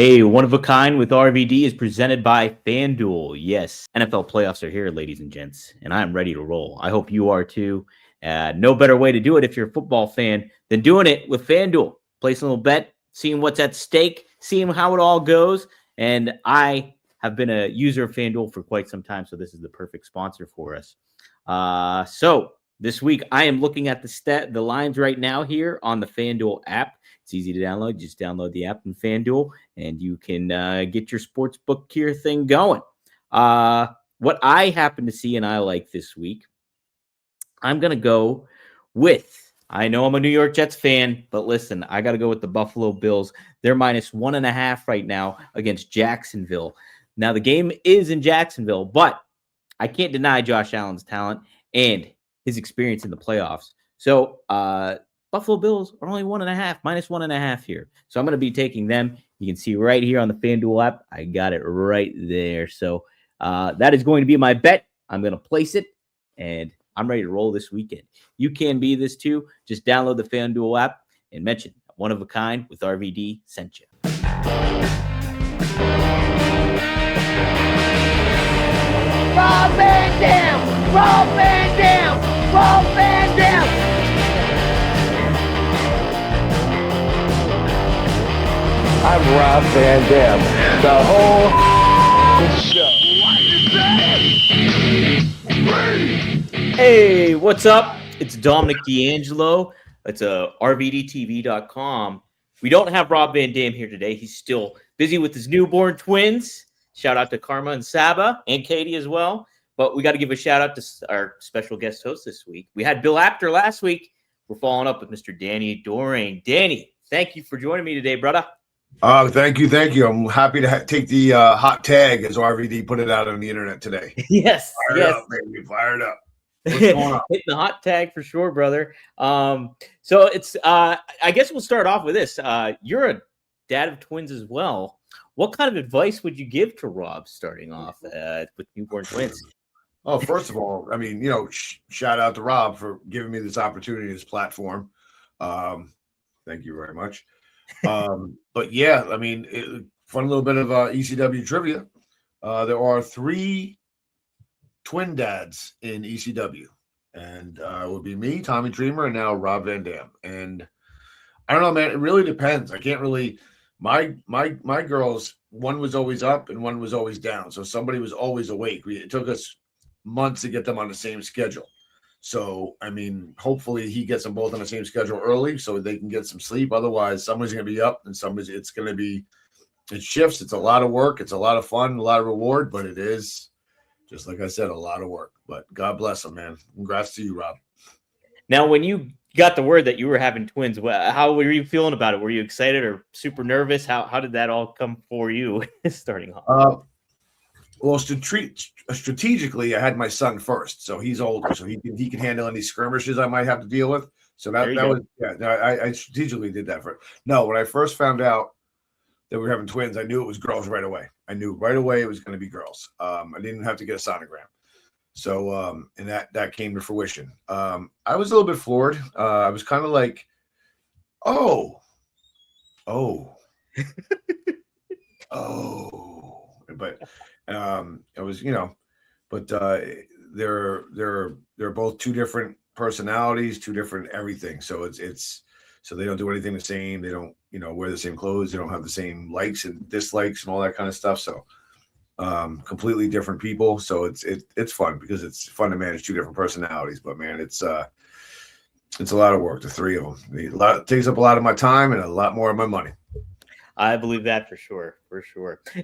Hey, one of a kind with RVD is presented by FanDuel. Yes, NFL playoffs are here, ladies and gents, and I'm ready to roll. I hope you are too. No better way to do it if you're a football fan than doing it with FanDuel. Placing a little bet, seeing what's at stake, seeing how it all goes. And I have been a user of FanDuel for quite some time, so this is the perfect sponsor for us. So this week, I am looking at the lines right now here on the FanDuel app. It's easy to download. Just download the app from FanDuel, and you can get your sports book here thing going. What I happen to see and I like this week, I'm going to go with, I know I'm a New York Jets fan, but listen, I got to go with the Buffalo Bills. They're -1.5 right now against Jacksonville. Now, the game is in Jacksonville, but I can't deny Josh Allen's talent and his experience in the playoffs. So, Buffalo Bills are only -1.5 here. So I'm going to be taking them. You can see right here on the FanDuel app. I got it right there. So that is going to be my bet. I'm going to place it, and I'm ready to roll this weekend. You can be this too. Just download the FanDuel app and mention One of a Kind with RVD sent you. Rob Van Dam! Rob Van Dam! Rob Van Dam! I'm Rob Van Dam. The whole show. Hey, what's up? It's Dominic D'Angelo. It's RVDTV.com. We don't have Rob Van Dam here today. He's still busy with his newborn twins. Shout out to Karma and Saba and Katie as well. But we got to give a shout out to our special guest host this week. We had Bill Apter last week. We're following up with Mr. Danny Doring. Danny, thank you for joining me today, brother. Thank you. I'm happy to take the hot tag, as RVD put it out on the internet today. Yes. Fired up, baby. Fired up. What's going on? Hitting the hot tag for sure, brother. So it's I guess we'll start off with this. You're a dad of twins as well. What kind of advice would you give to Rob starting off with newborn twins? Oh, first of all, I mean, shout out to Rob for giving me this opportunity, this platform. Thank you very much. But yeah, I mean, fun little bit of ECW trivia. There are 3 twin dads in ECW, and it would be me, Tommy Dreamer, and now Rob Van Dam. And I don't know, man, it really depends. I can't really. My girls, one was always up and one was always down, so somebody was always awake. It took us months to get them on the same schedule. So, I mean, hopefully he gets them both on the same schedule early so they can get some sleep. Otherwise, somebody's going to be up and it's going to be, it shifts. It's a lot of work. It's a lot of fun, a lot of reward, but it is, just like I said, a lot of work. But God bless them, man. Congrats to you, Rob. Now, when you got the word that you were having twins, how were you feeling about it? Were you excited or super nervous? How did that all come for you starting off? Well, strategically, I had my son first, so he's older, so he can handle any skirmishes I might have to deal with. So that was I strategically did that for it. No, when I first found out that we were having twins, I knew it was girls right away. I knew right away it was going to be girls. I didn't have to get a sonogram. So and that came to fruition. I was a little bit floored. I was kind of like, oh, but it was, but they're both 2 different personalities, 2 different everything. So it's so they don't do anything the same. They don't, wear the same clothes. They don't have the same likes and dislikes and all that kind of stuff. So completely different people. So it's fun because it's fun to manage 2 different personalities. But man, it's a lot of work. The 3 of them. It takes up a lot of my time and a lot more of my money. I believe that for sure.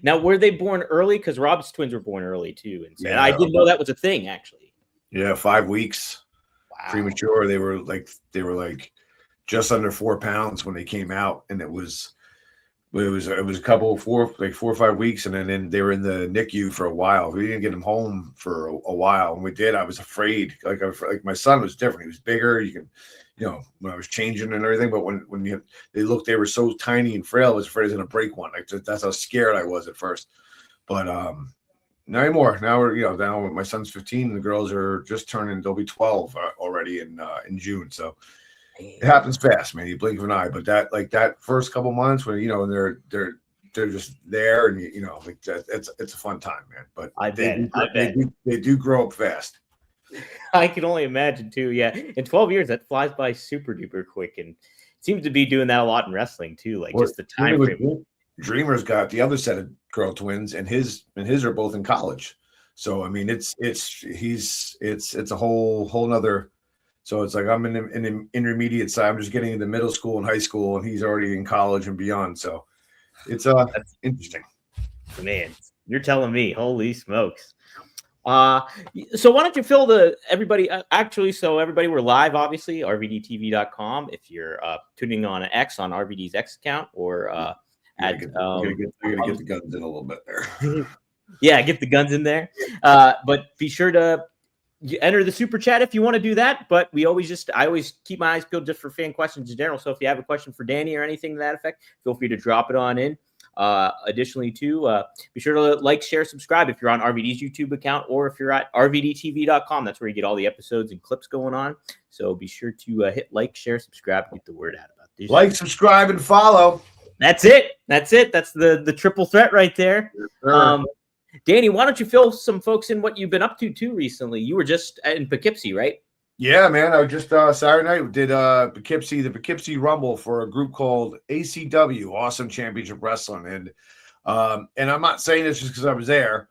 Now, were they born early? Because Rob's twins were born early too, and so I didn't know that was a thing actually. Yeah, 5 weeks, premature. They were like just under 4 pounds when they came out, and it was a couple 4 or 5 weeks, and then they were in the NICU for a while. We didn't get them home for a while, and we did. I was afraid. Like my son was different. He was bigger. You can. When I was changing and everything, but when they were so tiny and frail, I was afraid I was going to break one. Like that's how scared I was at first. But not anymore. Now we're now my son's 15 and the girls are just turning. They'll be 12 already in June. So it happens fast, man. You blink of an eye. But that first couple months when they're just there, and like it's a fun time, man. But they do grow up fast. I can only imagine too. Yeah, in 12 years, that flies by super duper quick, and seems to be doing that a lot in wrestling too. Like just the time frame. Dreamer's got the other set of girl twins, and his are both in college. So I mean, it's a whole nother. So it's like I'm in the intermediate side. I'm just getting into middle school and high school, and he's already in college and beyond. So it's that's interesting. Man, you're telling me, holy smokes. So why don't you fill everybody, so everybody, we're live, obviously, rvdtv.com. If you're tuning on X on RVD's X account, or we're gonna get the guns in a little bit there. Yeah, get the guns in there. But be sure to enter the super chat if you want to do that. But I always keep my eyes peeled just for fan questions in general. So if you have a question for Danny or anything to that effect, feel free to drop it on in. Additionally, too, be sure to like, share, subscribe if you're on RVD's YouTube account, or if you're at rvdtv.com. That's where you get all the episodes and clips going on. So be sure to hit like, share, subscribe, get the word out about this. Like, subscribe, and follow. That's it. That's the triple threat right there. Sure. Danny, why don't you fill some folks in what you've been up to too recently? You were just in Poughkeepsie, right? Yeah, man. I just Saturday night did the Poughkeepsie Rumble for a group called ECW, Awesome Championship Wrestling, and I'm not saying this just because I was there,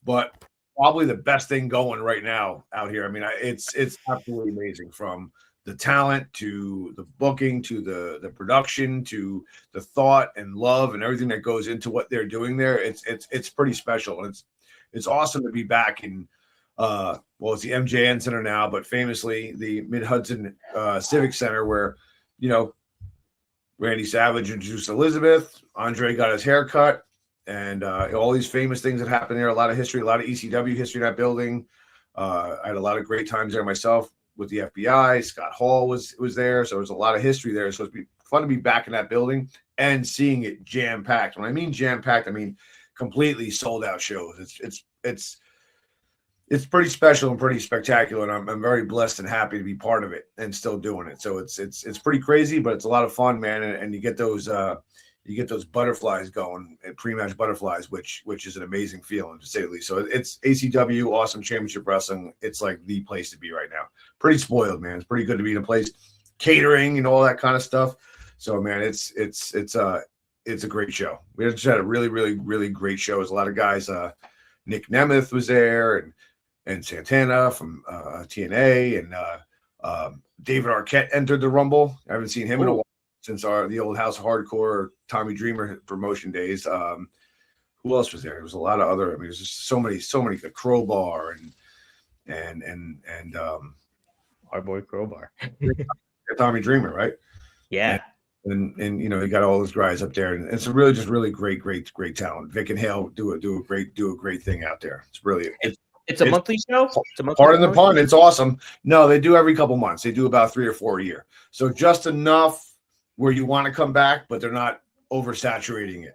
but probably the best thing going right now out here. I mean, it's absolutely amazing, from the talent to the booking to the production to the thought and love and everything that goes into what they're doing there. It's pretty special, and it's awesome to be back in. It's the MJN Center now, but famously the Mid-Hudson Civic Center, where, Randy Savage introduced Elizabeth, Andre got his hair cut, and all these famous things that happened there. A lot of history, a lot of ECW history in that building. I had a lot of great times there myself with the FBI. Scott Hall was there, so there's a lot of history there. So it's fun to be back in that building and seeing it jam-packed. When I mean jam-packed, I mean completely sold-out shows. It's pretty special and pretty spectacular, and I'm very blessed and happy to be part of it and still doing it. So it's pretty crazy, but it's a lot of fun, man. And you get those butterflies going, and pre-match butterflies, which is an amazing feeling, to say the least. So it's ACW, Awesome Championship Wrestling. It's like the place to be right now. Pretty spoiled, man. It's pretty good to be in a place, catering and all that kind of stuff. So, man, it's a great show. We just had a really, really, really great show. There's a lot of guys. Nick Nemeth was there, and Santana from TNA, and David Arquette entered the Rumble. I haven't seen him in a while since the old House of Hardcore Tommy Dreamer promotion days. Who else was there? There was a lot of other. I mean, there's just so many. The Crowbar and our boy Crowbar, Tommy Dreamer, right? Yeah. And you got all those guys up there, and it's really just really great talent. Vic and Hale do a great thing out there. It's a monthly show. Pardon the pun. It's awesome. No, they do every couple months. They do about 3 or 4 a year. So just enough where you want to come back, but they're not oversaturating it.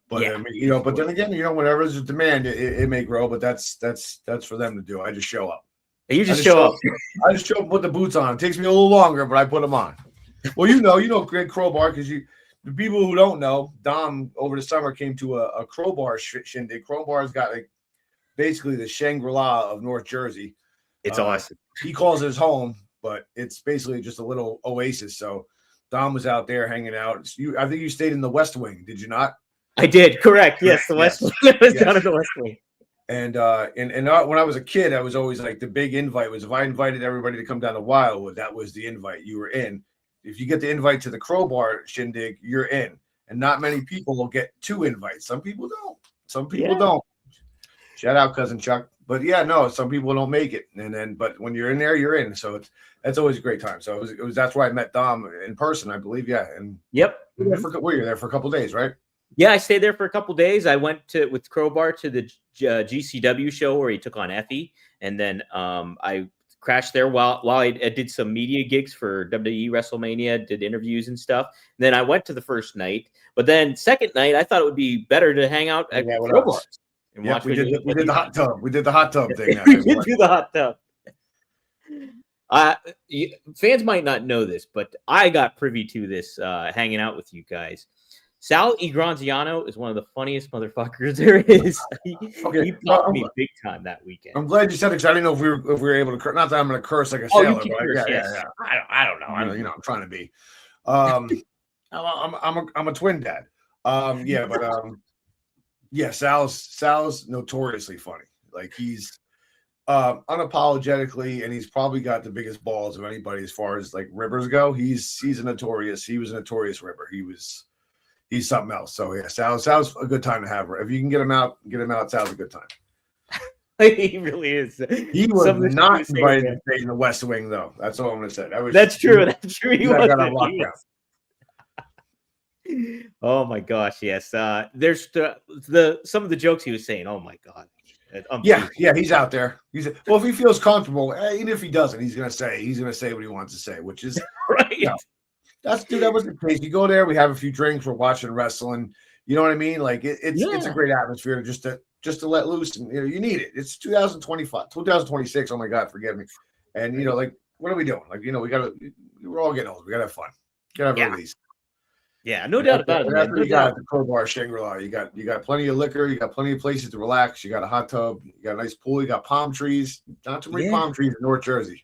But I mean, but then again, whenever there's a demand, it may grow. But that's for them to do. I just show up. You just show up. I just show up, put the boots on. It takes me a little longer, but I put them on. Well, Greg Crowbar, because the people who don't know, Dom over the summer came to a Crowbar shindig. Crowbar's got basically the Shangri-La of North Jersey. It's awesome. He calls it his home, but it's basically just a little oasis. So Dom was out there hanging out. I think you stayed in the West Wing, did you not? I did, correct. Yes, the West Wing. I was down at the West Wing. And when I was a kid, I was always like, the big invite was, if I invited everybody to come down to Wildwood, that was the invite. You were in. If you get the invite to the Crowbar shindig, you're in. And not many people will get 2 invites. Some people don't. Some people don't. Shout out, cousin Chuck. But some people don't make it. But when you're in there, you're in. So that's always a great time. So that's where I met Dom in person, I believe. Yeah. And yep. You're there for a couple of days, right? Yeah, I stayed there for a couple of days. I went with Crowbar to the GCW show where he took on Effie, and then I crashed there while I did some media gigs for WWE WrestleMania, did interviews and stuff. And then I went to the first night, but then second night I thought it would be better to hang out at Crowbar. Yeah, we did the hot tub. We did the hot tub thing. We did do the hot tub. Fans might not know this, but I got privy to this hanging out with you guys. Sal Igranziano is one of the funniest motherfuckers there is. He popped me big time that weekend. I'm glad you said it because I didn't know if we were able to curse. Not that I'm going to curse like a Oh, sailor, you can but curse, yeah. yes. I don't know. I'm trying to be. I'm a twin dad. Sal's notoriously funny. Like he's unapologetically, and he's probably got the biggest balls of anybody as far as like ribbers go. He was a notorious ribber. He's something else. So yeah, Sal's a good time to have. If you can get him out. Sal's a good time. He really is. He was not invited to stay in the West Wing, though. That's all I'm going to say. That's true. That's true. He was. Oh my gosh, yes. There's some of the jokes he was saying. Oh my god. Yeah, he's out there. Well, if he feels comfortable, even if he doesn't, he's gonna say what he wants to say, which is right. That was the case. You go there, we have a few drinks, we're watching wrestling. You know what I mean? Like it's a great atmosphere just to let loose, and you need it. It's 2025, 2026. Oh my god, forgive me. And like what are we doing? Like we're all getting old. We gotta have fun. Gotta have release. Yeah, no doubt about it. That's what you got at the Crowbar Shangri-La. You got plenty of liquor. You got plenty of places to relax. You got a hot tub. You got a nice pool. You got palm trees. Not too many palm trees in North Jersey.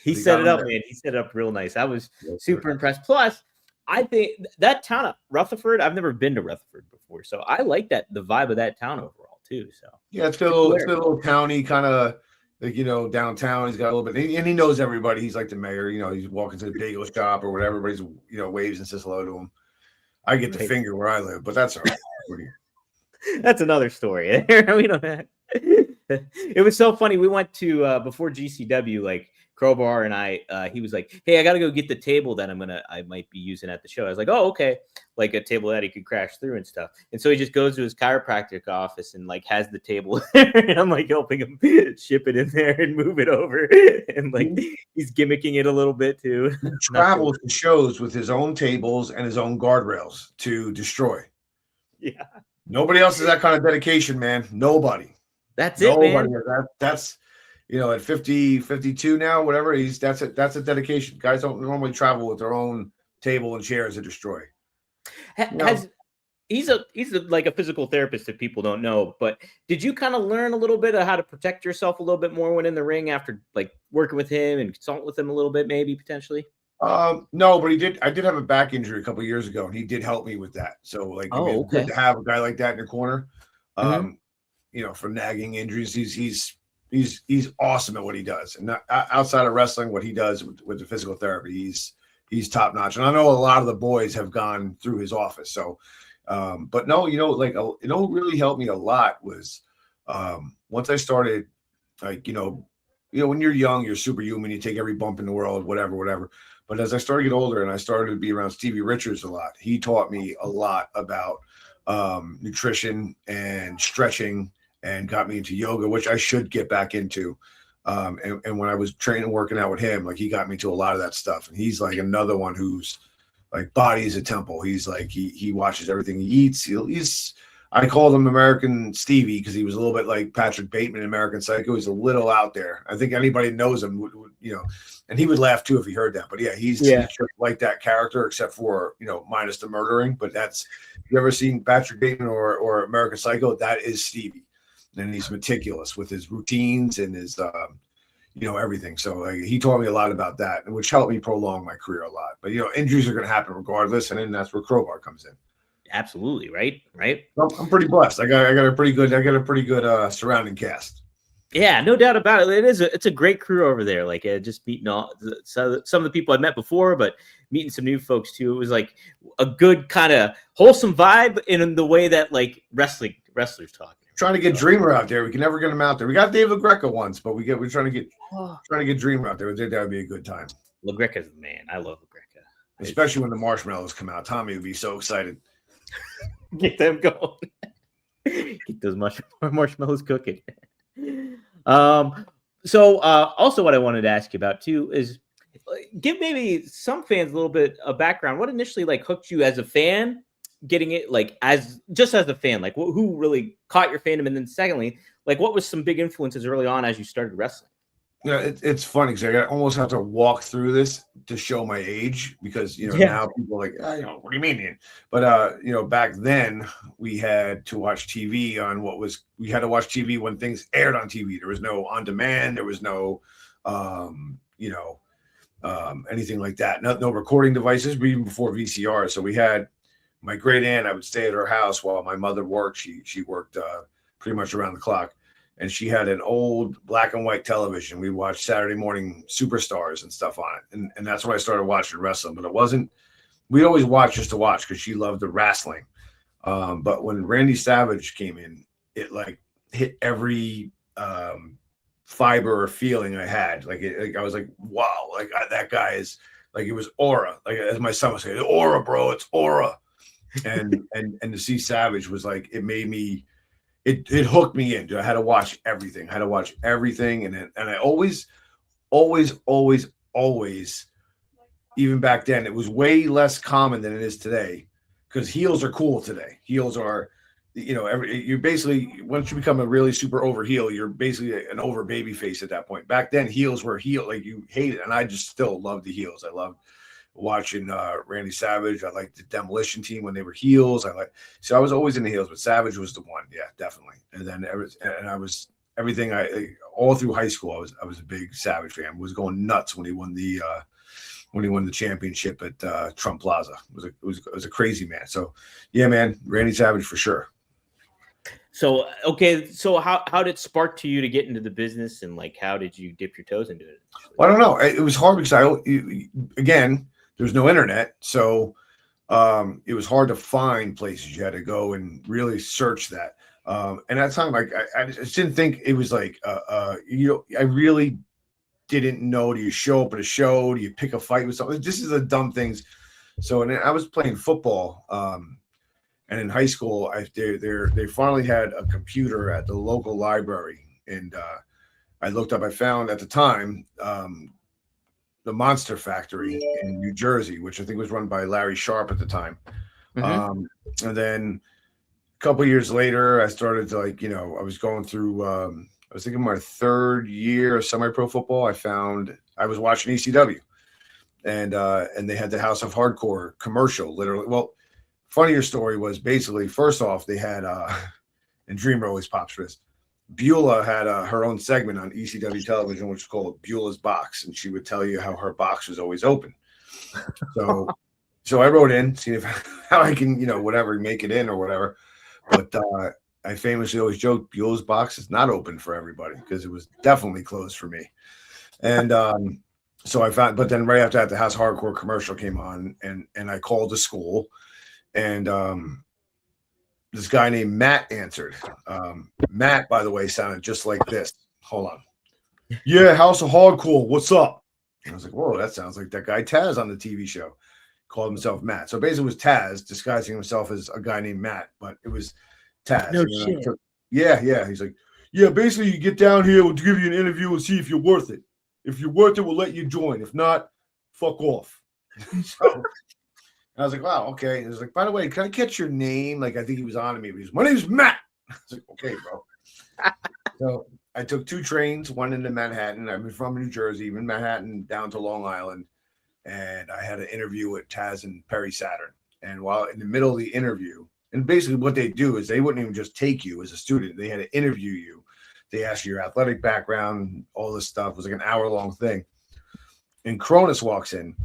He set it up, man. He set it up real nice. I was super impressed. Plus, I think that town of Rutherford, I've never been to Rutherford before, so I like the vibe of that town overall too. So yeah, it's got a little towny kind of. Like, downtown, he's got a little bit, and he knows everybody. He's like the mayor. He's walking to the bagel shop or whatever. Everybody's waves and says hello to him. I get the finger where I live, but that's all right. That's another story. We don't have... It was so funny. We went to before GCW, like Crowbar and I. He was like, "Hey, I got to go get the table that I might be using at the show." I was like, "Oh, okay." Like a table that he could crash through and stuff. And so he just goes to his chiropractic office and like has the table there. And I'm like helping him ship it in there and move it over. And like he's gimmicking it a little bit too. He travels to shows with his own tables and his own guardrails to destroy. Yeah. Nobody else has that kind of dedication, man. Nobody. That's it, man. That's at 50, 52 now, whatever. That's a dedication. Guys don't normally travel with their own table and chairs to destroy. He's like a physical therapist if people don't know, but did you kind of learn a little bit of how to protect yourself a little bit more when in the ring after like working with him and consult with him a little bit, maybe potentially? No, but I did have a back injury a couple of years ago and he did help me with that. So like, it's good to have a guy like that in your corner. For nagging injuries, he's awesome at what he does. And outside of wrestling, what he does with the physical therapy, he's top notch. And I know a lot of the boys have gone through his office. So, but no, really helped me a lot was, once I started, like, when you're young, you're superhuman, you take every bump in the world, whatever. But as I started to get older and I started to be around Stevie Richards a lot, he taught me a lot about, nutrition and stretching and got me into yoga, which I should get back into. And when I was training, working out with him, like he got me to a lot of that stuff. And he's like another one who's like body is a temple. He's like, he watches everything he eats. I called him American Stevie because he was a little bit like Patrick Bateman in American Psycho. He's a little out there. I think anybody knows him would and he would laugh too if he heard that. But yeah, he's just like that character, except for, minus the murdering. But you ever seen Patrick Bateman or American Psycho? That is Stevie. And he's meticulous with his routines and his, everything. So like, he taught me a lot about that, which helped me prolong my career a lot. But, injuries are going to happen regardless. And then that's where Crowbar comes in. Absolutely. Right. I'm pretty blessed. I got a pretty good surrounding cast. Yeah, no doubt about it. It's a great crew over there. Like just meeting some of the people I'd met before, but meeting some new folks too. It was like a good kind of wholesome vibe in the way that like wrestlers talk. Trying to get Dreamer out there. We can never get him out there. We got David Greco once, but we're trying to get Dreamer out there. I think that would be a good time. LaGreca's the man. I love LaGreca. Especially when the marshmallows come out. Tommy would be so excited. Get them going. Get those marshmallows cooking. So also what I wanted to ask you about too is give maybe some fans a little bit of background. What initially like hooked you as a fan? Getting it like as a fan, like who really caught your fandom, and then secondly, like what was some big influences early on as you started wrestling? Yeah, it's funny because I almost have to walk through this to show my age because Yeah. now people are like, what do you mean? But back then we had to watch TV on we had to watch TV when things aired on TV. There was no on demand, there was no anything like that. No recording devices, even before VCR. So we had my great aunt. I would stay at her house while my mother worked. She worked pretty much around the clock, and she had an old black and white television. We watched Saturday morning superstars and stuff on it, and that's when I started watching wrestling. But it wasn't. We always watched just to watch because she loved the wrestling. But when Randy Savage came in, it like hit every fiber or feeling I had. Like I was like, wow, like that guy is like, it was aura. Like as my son was saying, aura, bro, it's aura. And to see Savage was like, it made me, it hooked me in. Dude, I had to watch everything. And I always, even back then, it was way less common than it is today because heels are cool today. Heels are, you're basically, once you become a really super over heel, you're basically an over baby face at that point. Back then, heels were like you hate it. And I just still love the heels. I loved watching Randy Savage. I liked the Demolition Team when they were heels. So I was always in the heels, but Savage was the one. Yeah, definitely. And then I was everything all through high school. I was a big Savage fan. I was going nuts when he won the championship at Trump Plaza. It was a crazy man. So yeah, man, Randy Savage for sure. So okay, so how did it spark to you to get into the business, and like how did you dip your toes into it? Well, I don't know. It was hard because again, there's no internet, so it was hard to find places. You had to go and really search that. And at the time, like I just didn't think it was like I really didn't know. Do you show up at a show? Do you pick a fight with something? This is the dumb things. So, and I was playing football. And in high school, they finally had a computer at the local library, and I looked up. I found at the time the Monster Factory in New Jersey, which I think was run by Larry Sharp at the time. Mm-hmm. And then a couple of years later, I started to I was going through. I was thinking my third year of semi-pro football. I was watching ECW, and they had the House of Hardcore commercial, literally. Well. Funnier story was basically, first off, they had and Dreamer always pops for this. Beulah had her own segment on ECW television, which was called Beulah's Box, and she would tell you how her box was always open. So I wrote in, see how I can, whatever, make it in or whatever. But I famously always joke, Beulah's Box is not open for everybody because it was definitely closed for me. And so I found, but then right after that, the House Hardcore commercial came on, and I called the school. And this guy named Matt answered. Matt, by the way, sounded just like this. Hold on. Yeah, House of Hardcore. What's up? And I was like, whoa, that sounds like that guy Taz on the TV show. Called himself Matt. So basically it was Taz disguising himself as a guy named Matt, but it was Taz. No shit. Yeah. He's like, yeah, basically you get down here, we'll give you an interview and see if you're worth it. If you're worth it, we'll let you join. If not, fuck off. So I was like, wow, okay. He was like, by the way, can I catch your name? Like, I think he was on to me. But he was, my name's Matt. I was like, okay, bro. So I took 2 trains, one into Manhattan. I'm from New Jersey, even Manhattan, down to Long Island. And I had an interview with Taz and Perry Saturn. And while in the middle of the interview, and basically what they do is they wouldn't even just take you as a student. They had to interview you. They asked you your athletic background, all this stuff. It was like an hour-long thing. And Cronus walks in.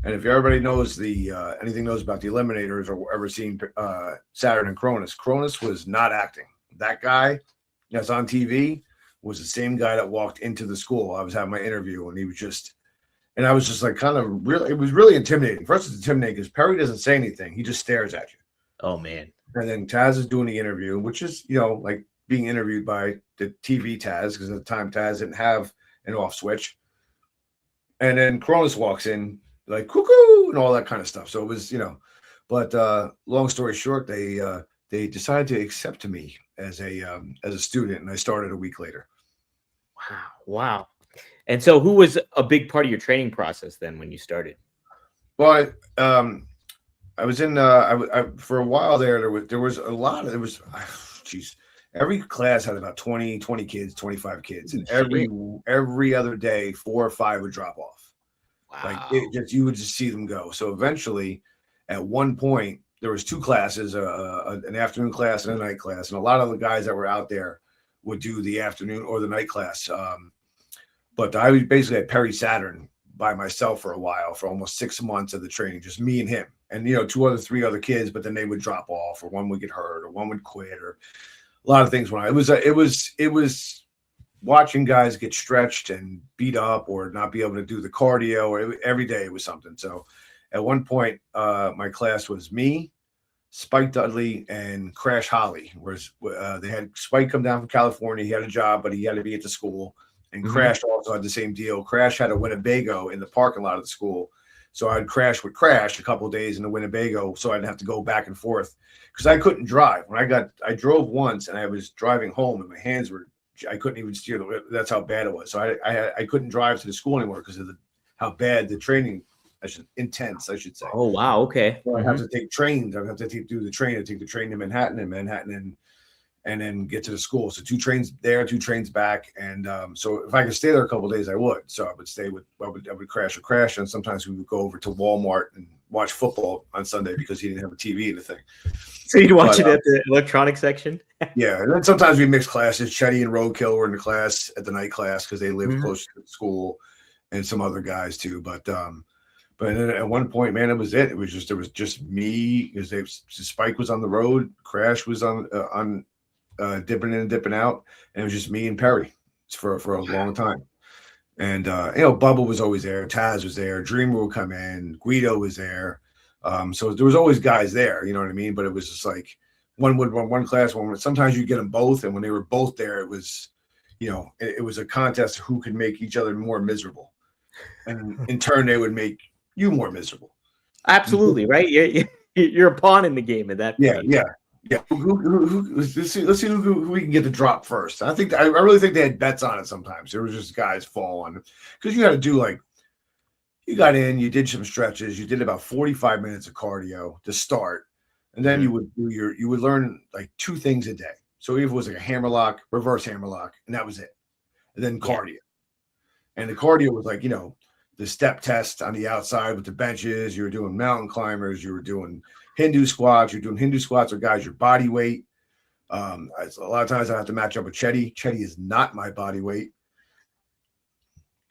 And if everybody knows anything knows about the Eliminators or ever seen Saturn and Cronus was not acting. That guy that's on TV was the same guy that walked into the school. I was having my interview, and he was just, and I was just like kind of really, it was really intimidating. First, it's intimidating because Perry doesn't say anything. He just stares at you. Oh, man. And then Taz is doing the interview, which is, like being interviewed by the TV Taz, because at the time Taz didn't have an off switch. And then Cronus walks in, like cuckoo and all that kind of stuff. So it was, but long story short, they decided to accept me as a student, and I started a week later. Wow. And so who was a big part of your training process then when you started? Well, I was in I for a while there was a lot of, geez. every class had about 20 kids, 25 kids, and every other day 4 or 5 would drop off. Wow. Like you would just see them go. So eventually, at one point, there was 2 classes, an afternoon class and a night class, and a lot of the guys that were out there would do the afternoon or the night class. But I was basically at Perry Saturn by myself for a while, for almost 6 months of the training, just me and him, and 3 other kids. But then they would drop off, or one would get hurt, or one would quit, or a lot of things. It was watching guys get stretched and beat up, or not be able to do the cardio, or every day it was something. So at one point, my class was me, Spike Dudley, and Crash Holly. Whereas they had Spike come down from California. He had a job, but he had to be at the school. And Crash also had the same deal. Crash had a Winnebago in the parking lot of the school. So I'd crash with Crash a couple of days in the Winnebago, so I didn't have to go back and forth, because I couldn't drive. I drove once, and I was driving home, and my hands I couldn't even steer. That's how bad it was. So I couldn't drive to the school anymore because of how bad the training, intense, I should say. Oh, wow. Okay. So I have to take trains. I have to do the train. I take the train to Manhattan, and then get to the school. So 2 trains there, 2 trains back. And so if I could stay there a couple of days, I would. So I would stay I would crash. And sometimes we would go over to Walmart and watch football on Sunday, because he didn't have a TV and the thing. So you'd watch it at the electronic section? Yeah. And then sometimes we mixed classes. Chetty and Roadkill were in the class at the night class, because they lived close to the school, and some other guys too. But then at one point, man, it was just me, because Spike was on the road, Crash was on dipping in and dipping out, and it was just me and Perry for a long time. And Bubba was always there, Taz was there, Dreamer would come in, Guido was there. So there was always guys there, you know what I mean? But it was just like one would run one class, sometimes you get them both, and when they were both there, it was, it was a contest of who could make each other more miserable, and in turn they would make you more miserable. Absolutely, right? You're a pawn in the game at that point. Yeah. Let's see who we can get to drop first. I really think they had bets on it sometimes. There was just guys falling, because you had to do, like, you got in, you did some stretches, you did about 45 minutes of cardio to start, and then you would learn like 2 things a day. So if it was like a hammerlock, reverse hammerlock, and that was it. And then cardio. And the cardio was like, the step test on the outside with the benches. You were doing mountain climbers. You were doing Hindu squats. You're doing Hindu squats with guys your body weight. A lot of times I have to match up with Chetty. Chetty is not my body weight.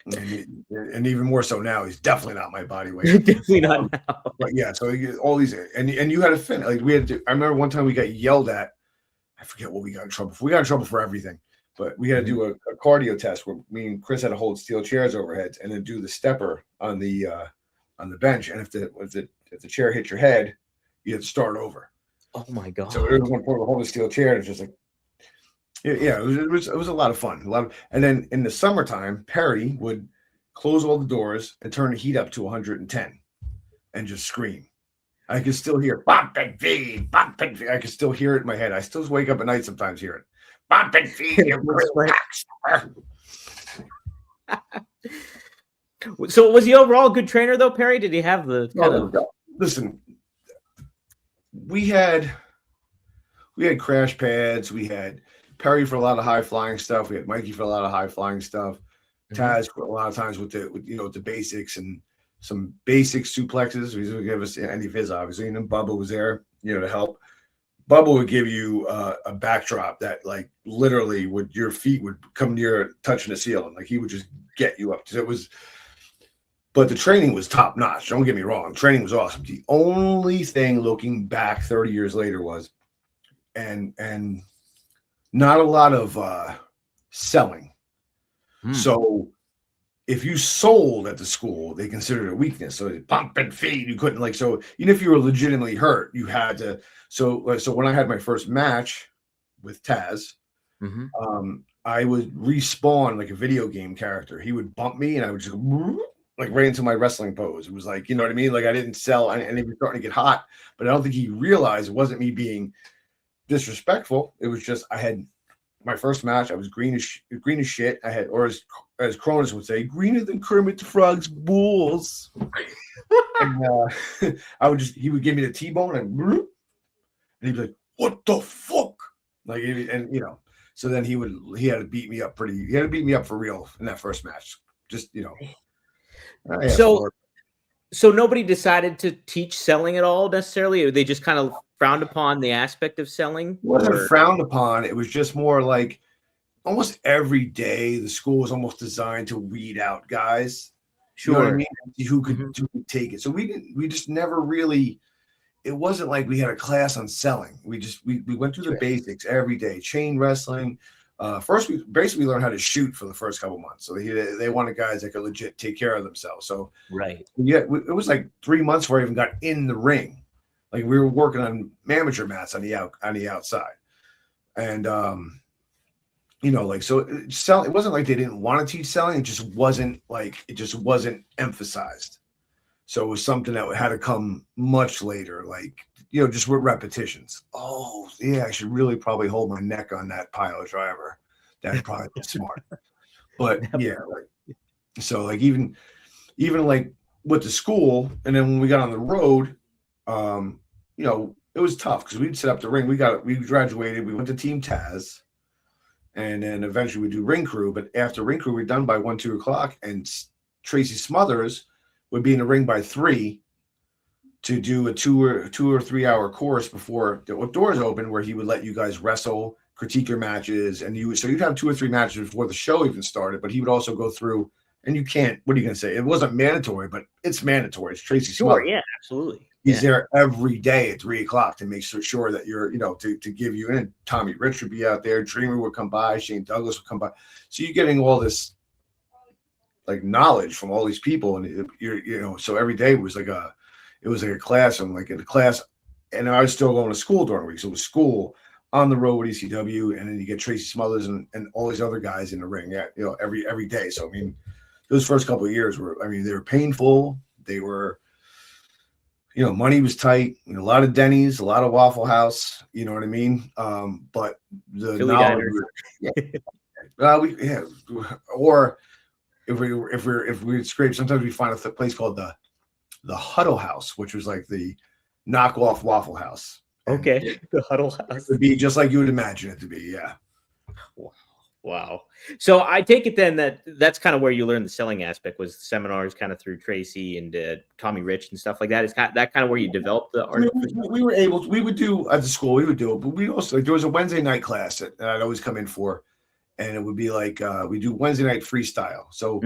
And even more so now, he's definitely not my body weight. Definitely not now. But yeah, so all these, and you had to finish. Like I remember one time we got yelled at. I forget what we got in trouble for. We got in trouble for everything. But we had to do a cardio test where me and Chris had to hold steel chairs overhead and then do the stepper on the bench. And if the chair hit your head, you had to start over. Oh my God! So there was one point we hold a steel chair, and it's just like, yeah, it was a lot of fun. And then in the summertime, Perry would close all the doors and turn the heat up to 110, and just scream. I could still hear bump and feed, bump and feed. I could still hear it in my head. I still wake up at night sometimes hear it. Bump and feed. So was he overall a good trainer though, Perry? Did he have the kind of... Listen, we had crash pads. We had Perry for a lot of high flying stuff. We had Mikey for a lot of high flying stuff. Taz for a lot of times with the basics and some basic suplexes. He would give us any of his, obviously. And then Bubba was there, to help. Bubba would give you a backdrop that, like, literally your feet would come near touching the ceiling. Like, he would just get you up. But the training was top notch. Don't get me wrong. Training was awesome. The only thing looking back 30 years later was, and not a lot of selling. So if you sold at the school, they considered it a weakness. So pump and feed, you couldn't so even if you were legitimately hurt, you had to. So when I had my first match with Taz, I would respawn like a video game character. He would bump me and I would just go like right into my wrestling pose. It was like, you know what I mean? Like I didn't sell, and he was starting to get hot, but I don't think he realized it wasn't me being disrespectful. It was just I had my first match. I was green as shit. I had, or as Cronus would say, greener than Kermit the Frog's balls. And he would give me the T-bone and he'd be like, "What the fuck?" Like, and you know, so then he had to beat me up he had to beat me up for real in that first match. Just, you know, I asked So for it. so nobody decided to teach selling at all necessarily? Or they just kind of frowned upon the aspect of selling? It wasn't Or frowned upon. It was just more like almost every day the school was almost designed to weed out guys. You know what I sure. mean? Who could take it. So we just never really, it wasn't like we had a class on selling. We went through the Sure. basics every day. Chain wrestling. First, we basically learned how to shoot for the first couple months. So they wanted guys that could legit take care of themselves. So Right. yeah, it was like 3 months before I even got in the ring. Like we were working on amateur mats on the outside, and you know, like so it wasn't like they didn't want to teach selling. It just wasn't emphasized. So it was something that had to come much later, like, you know, just with repetitions. Oh, yeah, I should really probably hold my neck on that pilot driver. That'd probably be smart. But yeah, like, so like even like with the school, and then when we got on the road, you know, it was tough because we'd set up the ring. We graduated, we went to Team Taz, and then eventually we do ring crew. But after ring crew, we're done by 1, 2 o'clock, and Tracy Smothers would be in the ring by 3 to do a 2 or 3 hour course before the doors open, where he would let you guys wrestle, critique your matches, and you'd have 2 or 3 matches before the show even started. But he would also go through, and you can't. What are you going to say? It wasn't mandatory, but it's mandatory. It's Tracy Sure. Smothers. Yeah, absolutely. He's there every day at 3 o'clock to make sure that you're, you know, to give you in. Tommy Rich would be out there. Dreamer would come by. Shane Douglas would come by. So you're getting all this like knowledge from all these people, and you know, so every day was like a class. I'm like in a class, and I was still going to school during the week. So it was school on the road with ECW, and then you get Tracy Smothers and all these other guys in the ring, you know, every day. So I mean, those first couple of years were, I mean, they were painful. They were, you know, money was tight. You know, a lot of Denny's, a lot of Waffle House. You know what I mean? But the Philly knowledge, diners. or if we scrape, sometimes we find a place called the Huddle House, which was like the knockoff Waffle House. Okay, the Huddle House. It would be just like you would imagine it to be. Yeah. Wow. So I take it then that's kind of where you learned the selling aspect, was seminars kind of through Tracy and Tommy Rich and stuff like that. Is kind of where you developed the art. We were able to, we would do at the school, we would do it, but we also, like, there was a Wednesday night class that I'd always come in for, and it would be like we do Wednesday night freestyle. So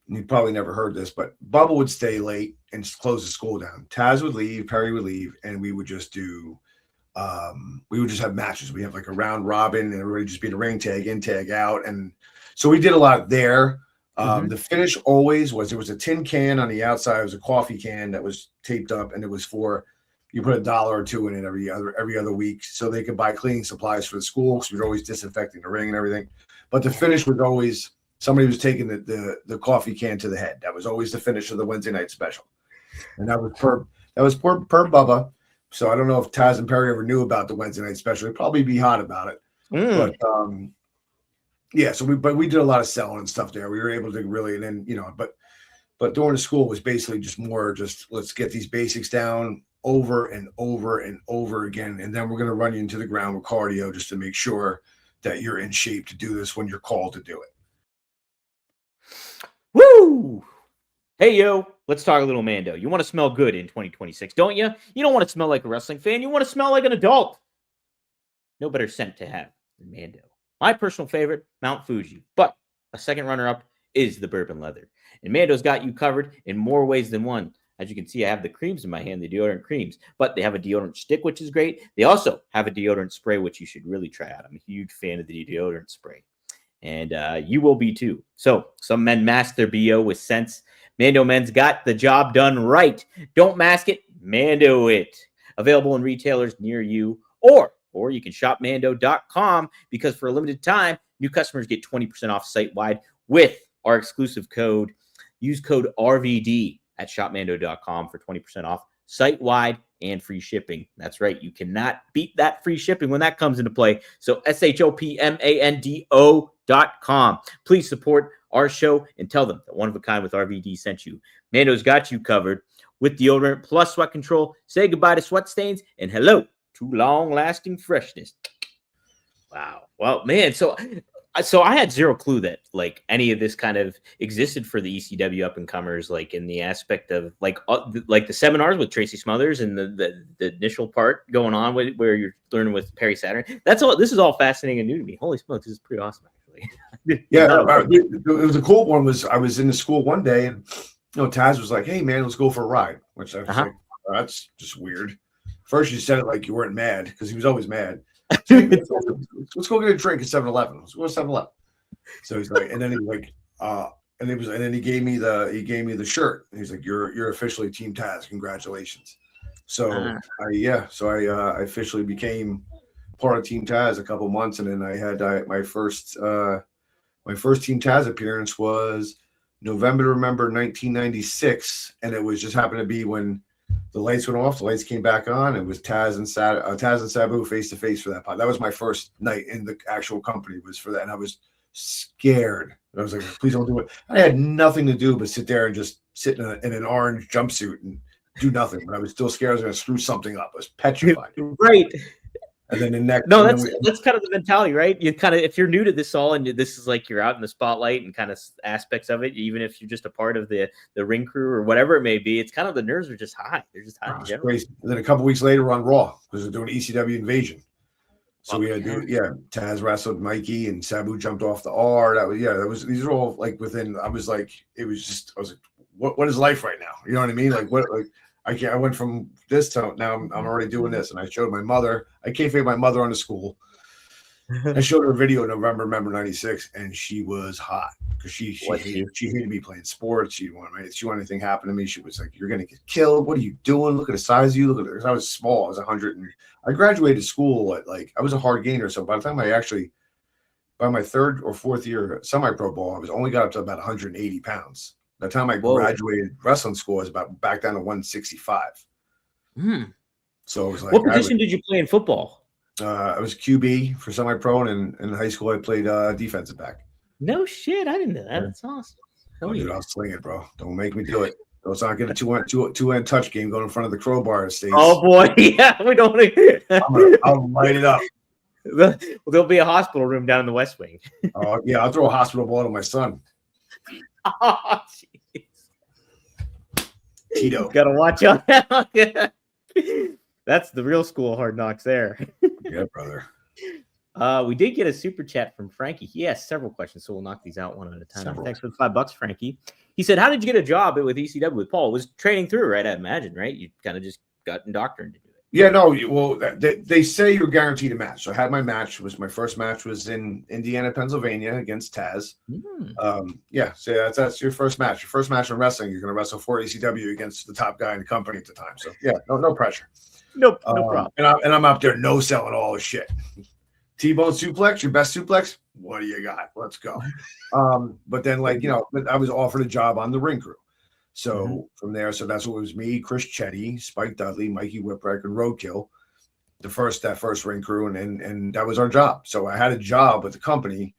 you probably never heard this, but Bubba would stay late and close the school down. Taz would leave, Perry would leave, and we would just do we would just have matches. We have like a round robin, and everybody just be in a ring, tag in, tag out. And so we did a lot there. The finish always was, there was a tin can on the outside. It was a coffee can that was taped up, and it was for, you put $1 or $2 in it every other week, so they could buy cleaning supplies for the school. So we were always disinfecting the ring and everything. But the finish was always somebody was taking the coffee can to the head. That was always the finish of the Wednesday night special, and that was per Bubba. So I don't know if Taz and Perry ever knew about the Wednesday night special. They'd probably be hot about it. But yeah, so we did a lot of selling and stuff there. We were able to really, and then, you know, but during the school was basically just more just, let's get these basics down over and over and over again, and then we're going to run you into the ground with cardio just to make sure that you're in shape to do this when you're called to do it. Woo! Hey, yo, let's talk a little Mando. You want to smell good in 2026, don't you? You don't want to smell like a wrestling fan. You want to smell like an adult. No better scent to have than Mando. My personal favorite, Mount Fuji. But a second runner-up is the Bourbon Leather. And Mando's got you covered in more ways than one. As you can see, I have the creams in my hand, the deodorant creams. But they have a deodorant stick, which is great. They also have a deodorant spray, which you should really try out. I'm a huge fan of the deodorant spray. And you will be too. So some men mask their BO with scents. Mando Men's got the job done right. Don't mask it, Mando it. Available in retailers near you, or you can shop Mando.com, because for a limited time, new customers get 20% off site-wide with our exclusive code. Use code RVD at shopmando.com for 20% off site-wide and free shipping. That's right. You cannot beat that free shipping when that comes into play. So shopmando.com. Please support our show and tell them that One of a Kind with RVD sent you. Mando's got you covered with deodorant plus sweat control. Say goodbye to sweat stains and hello to long-lasting freshness. Wow. Well, man, so I had zero clue that like any of this kind of existed for the ECW up and comers, like in the aspect of like the seminars with Tracy Smothers and the initial part going on with where you're learning with Perry Saturn. That's all. This is all fascinating and new to me. Holy smokes, this is pretty awesome, actually. It was a cool one. I was in the school one day, and Taz was like, "Hey man, let's go for a ride," which I was like, oh, "That's just weird." First, you said it like you weren't mad because he was always mad. So, let's go get a drink at 7-Eleven. Let's go to 7-Eleven. So he's like, and then he like, and then he gave me the shirt. And he's like, "You're officially Team Taz. Congratulations." So I officially became part of Team Taz a couple months, and then I had my first Team Taz appearance was November 1996, and it was just happened to be when the lights went off, the lights came back on. It was Taz and Sabu face to face for that pod. That was my first night in the actual company, was for that, and I was scared. I was like, "Please don't do it." I had nothing to do but sit there and just sit in an orange jumpsuit and do nothing. But I was still scared I was going to screw something up. I was petrified. Right. And then the next, that's kind of the mentality, right? You kind of, if you're new to this all, and this is like you're out in the spotlight and kind of aspects of it, even if you're just a part of the ring crew or whatever it may be, it's kind of the nerves are just high. They're just high. It's crazy. And then a couple weeks later, we're on Raw because we're doing ECW Invasion. So we had Taz wrestled Mikey and Sabu jumped off the R. These are all like within. I was like, what is life right now? You know what I mean? Like what? Like I went from this to now I'm already doing this, and I showed my mother. I kayfabed my mother on the school. I showed her a video in November 96, and she was hot because she hated me playing sports. She didn't want anything happen to me. She was like, "You're gonna get killed. What are you doing? Look at the size of you. Look at it." I was small. I was 100, and I graduated school at I was a hard gainer. So by the time by my third or fourth year semi-pro ball, I was only got up to about 180 pounds. By the time I graduated wrestling school, I was back down to 165. So it was like, what position did you play in football? I was QB for semi-pro, and in high school I played defensive back. No shit, I didn't know that. That's awesome. Dude, I'll sling it, bro. Don't make me do it. Let's not get a two-hand touch game going in front of the crowbar stage. Oh boy, yeah, we don't. I'll light it up. Well, there'll be a hospital room down in the West Wing. Oh yeah, I'll throw a hospital ball to my son. Oh, jeez. Tito. Gotta watch out now. That's the real school of hard knocks there. Yeah, brother. We did get a super chat from Frankie. He asked several questions, so we'll knock these out one at a time. Thanks for the $5, Frankie. He said, "How did you get a job with ECW with Paul?" It was training through, right? I imagine, right? You kind of just got indoctrinated to do it. Yeah, no. Well, they say you're guaranteed a match. So I had my match. My first match was in Indiana, Pennsylvania against Taz. So that's your first match. Your first match in wrestling. You're going to wrestle for ECW against the top guy in the company at the time. So yeah, no pressure. No problem. And I'm up there no selling all the shit. T-bone suplex, your best suplex. What do you got? Let's go. But then I was offered a job on the ring crew. So from there, that's what it was me, Chris Chetty, Spike Dudley, Mikey Whipwreck, and Roadkill, that first ring crew, and that was our job. So I had a job with the company,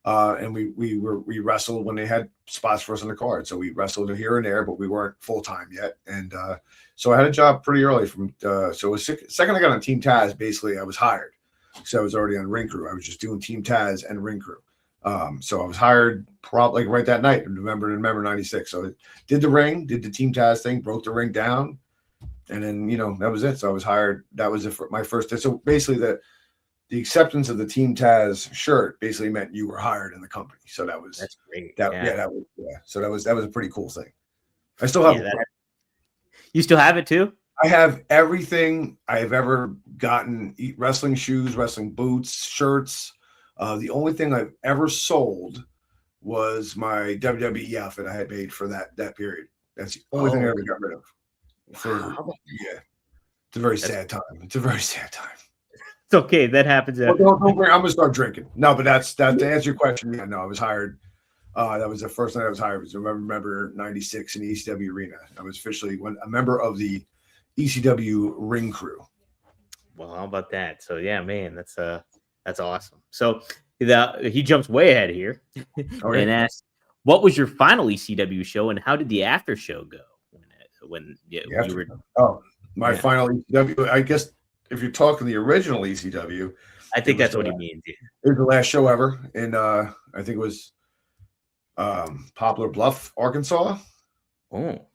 and we wrestled when they had spots for us on the card. So we wrestled here and there, but we weren't full time yet. And so I had a job pretty early so it was second I got on Team Taz, basically I was hired. So I was already on ring crew. I was just doing Team Taz and ring crew. So I was hired probably right that night in November 96. So I did the ring, did the Team Taz thing, broke the ring down, and then that was it. So I was hired. That was my first day. So basically the acceptance of the Team Taz shirt basically meant you were hired in the company. So that's great. So that was a pretty cool thing. I still have You still have it too? I have everything I have ever gotten: wrestling shoes, wrestling boots, shirts. The only thing I've ever sold was my WWE outfit I had made for that period. That's the only thing I ever got rid of. It's a very sad time. It's a very sad time. It's okay. That happens. Don't worry. I'm gonna start drinking. No, but that's to answer your question. Yeah, no, I was hired. That was the first night I was hired. It was November 96 in the ECW arena. I was officially a member of the ECW ring crew. Well, how about that? So yeah, man, that's awesome. So he jumps way ahead here and asks, "What was your final ECW show, and how did the after show go?" My final ECW. I guess if you're talking the original ECW, I think that's what he means. Yeah. It was the last show ever, and I think it was Poplar Bluff, Arkansas. Oh.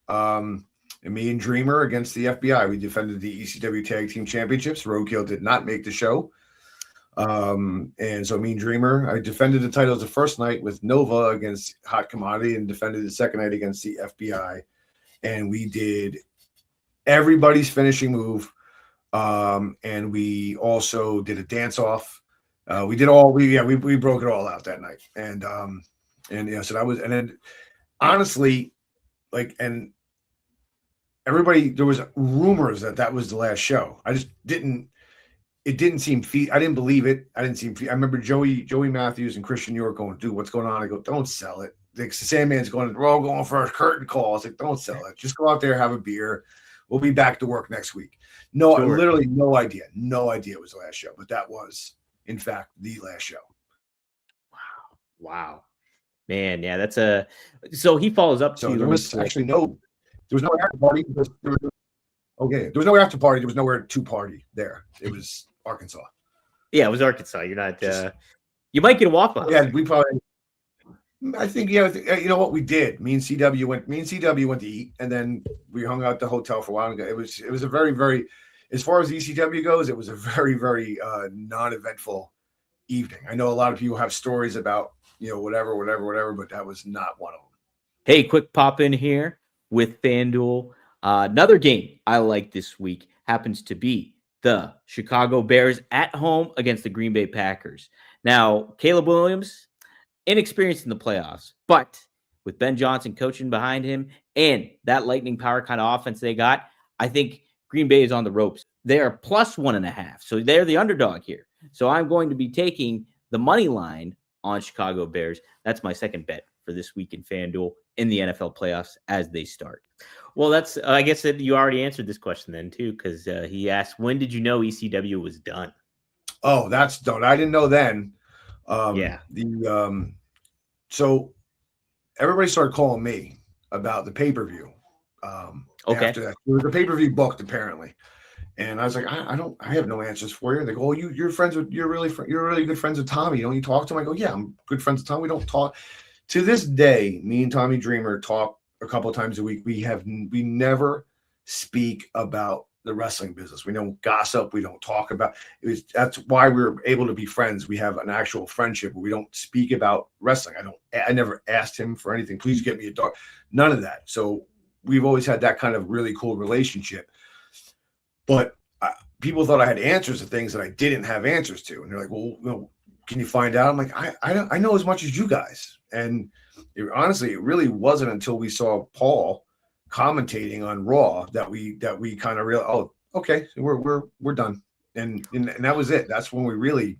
And me and Dreamer against the FBI. We defended the ECW Tag Team Championships. Roadkill did not make the show. And so me and Dreamer, I defended the titles the first night with Nova against Hot Commodity and defended the second night against the FBI. And we did everybody's finishing move. And we also did a dance off. We broke it all out that night. And so that was, and then honestly, like, and everybody, there was rumors that was the last show. I just didn't. It didn't seem I didn't believe it. I remember Joey Matthews and Christian York going, dude, what's going on? I go, don't sell it. Like, Sandman's going, we're all going for a curtain call. It's like, don't sell it. Just go out there, have a beer. We'll be back to work next week. No, sure. Literally no idea. No idea it was the last show, but that was, in fact, the last show. Wow. Man, yeah, so he follows up to. So there was actually there was no after party. There was no after party. There was nowhere to party there. It was Arkansas. Yeah, it was Arkansas. You're not. You might get a Waffle. Yeah, we probably. I think you know what we did. Me and CW went to eat, and then we hung out at the hotel for a while. It was a very, very, as far as ECW goes, it was a very, very non-eventful evening. I know a lot of people have stories about whatever, but that was not one of them. Hey, quick pop in here with FanDuel. Another game I like this week happens to be the Chicago Bears at home against the Green Bay Packers. Now, Caleb Williams, inexperienced in the playoffs, but with Ben Johnson coaching behind him and that lightning power kind of offense they got, I think Green Bay is on the ropes. They are plus 1.5, so they're the underdog here. So I'm going to be taking the money line on Chicago Bears. That's my second bet for this week in FanDuel in the NFL playoffs as they start. Well, I guess that you already answered this question then too, because he asked, when did you know ECW was done? Oh, that's done. I didn't know then. So everybody started calling me about the pay-per-view. Okay. After that, there was a pay-per-view booked apparently, and I was like, I have no answers for you. And they go, oh, you're really good friends with Tommy. Don't you talk to him? I go, yeah, I'm good friends with Tommy. We don't talk. To this day, me and Tommy Dreamer talk a couple of times a week. We never speak about the wrestling business. We don't gossip. We don't talk about it. That's why we're able to be friends. We have an actual friendship where we don't speak about wrestling. I never asked him for anything. Please get me a dog. None of that. So we've always had that kind of really cool relationship. But people thought I had answers to things that I didn't have answers to. And they're like, well, can you find out? I'm like, I know as much as you guys. And honestly, it really wasn't until we saw Paul commentating on Raw that we kind of realized, oh, okay, so we're done. And that was it. That's when it really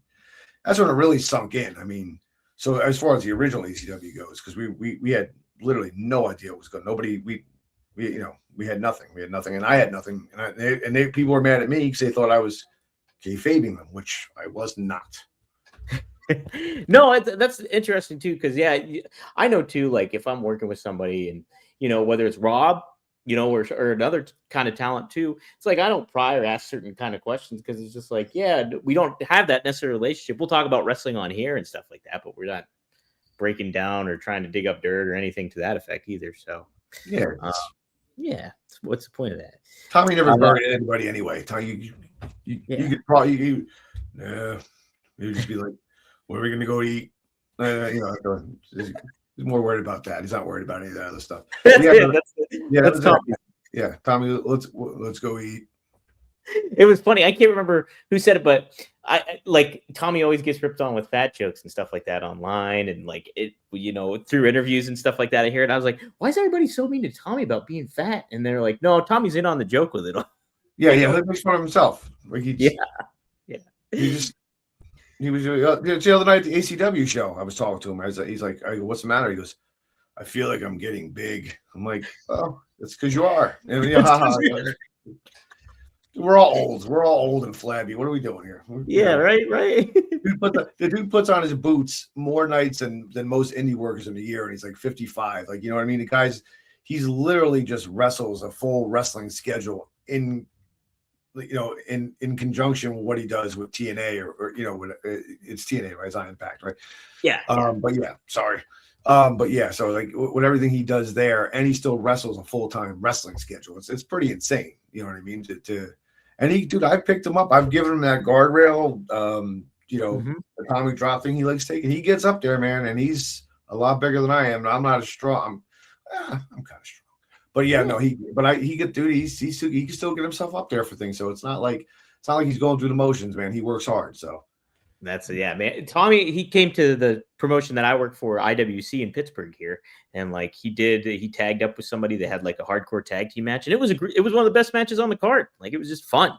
sunk in. I mean, so as far as the original ECW goes, because we had literally no idea what was going. Nobody we had nothing. We had nothing, and I had nothing. And people were mad at me because they thought I was kayfabing them, which I was not. No, that's interesting too, because I know too. Like if I'm working with somebody, and whether it's Rob, or another kind of talent too, it's like I don't pry or ask certain kind of questions because it's just like, we don't have that necessary relationship. We'll talk about wrestling on here and stuff like that, but we're not breaking down or trying to dig up dirt or anything to that effect either. So what's the point of that? Tommy never buried anybody anyway. Tommy, you could probably you'd just be like, where are we going to go to eat? He's more worried about that. He's not worried about any of that other stuff. That's Tommy. Yeah, Tommy, let's go eat. It was funny. I can't remember who said it, but I like Tommy always gets ripped on with fat jokes and stuff like that online, and like it, through interviews and stuff like that. I hear it. I was like, why is everybody so mean to Tommy about being fat? And they're like, no, Tommy's in on the joke with it. Yeah, he makes fun of himself. Like he was the other night at the ACW show. I was talking to him. He's like, what's the matter? He goes, I feel like I'm getting big. I'm like, oh, that's because you are. And, we're all old. We're all old and flabby. What are we doing here? Right. The dude puts on his boots more nights than most indie workers in a year, and he's like 55. Like, you know what I mean? The guy's he's literally just wrestles a full wrestling schedule in in conjunction with what he does with TNA or it's TNA, right? It's on Impact, right? Yeah. But yeah, sorry. But yeah, so like with everything he does there, and he still wrestles a full-time wrestling schedule. It's pretty insane. You know what I mean? Dude, I picked him up. I've given him that guardrail, atomic drop thing he likes taking. He gets up there, man, and he's a lot bigger than I am. I'm not as strong. I'm kind of strong. But yeah, no, he can still get himself up there for things. So it's not like he's going through the motions, man. He works hard. So man. Tommy, he came to the promotion that I work for, IWC in Pittsburgh here, and like he tagged up with somebody that had like a hardcore tag team match, and it was one of the best matches on the card. Like it was just fun.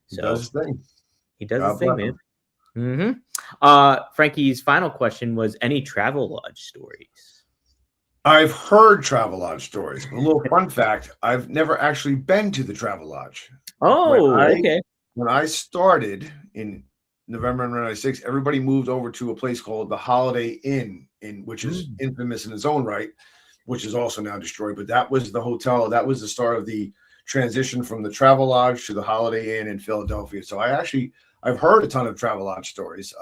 So he does his thing. He does his thing, man. Frankie's final question was, any Travelodge stories? I've heard Travelodge stories. A little fun fact: I've never actually been to the Travelodge. Oh, okay. When I started in November of '96, everybody moved over to a place called the Holiday Inn, which is infamous in its own right, which is also now destroyed. But that was the hotel. That was the start of the transition from the Travelodge to the Holiday Inn in Philadelphia. So I've heard a ton of Travelodge stories.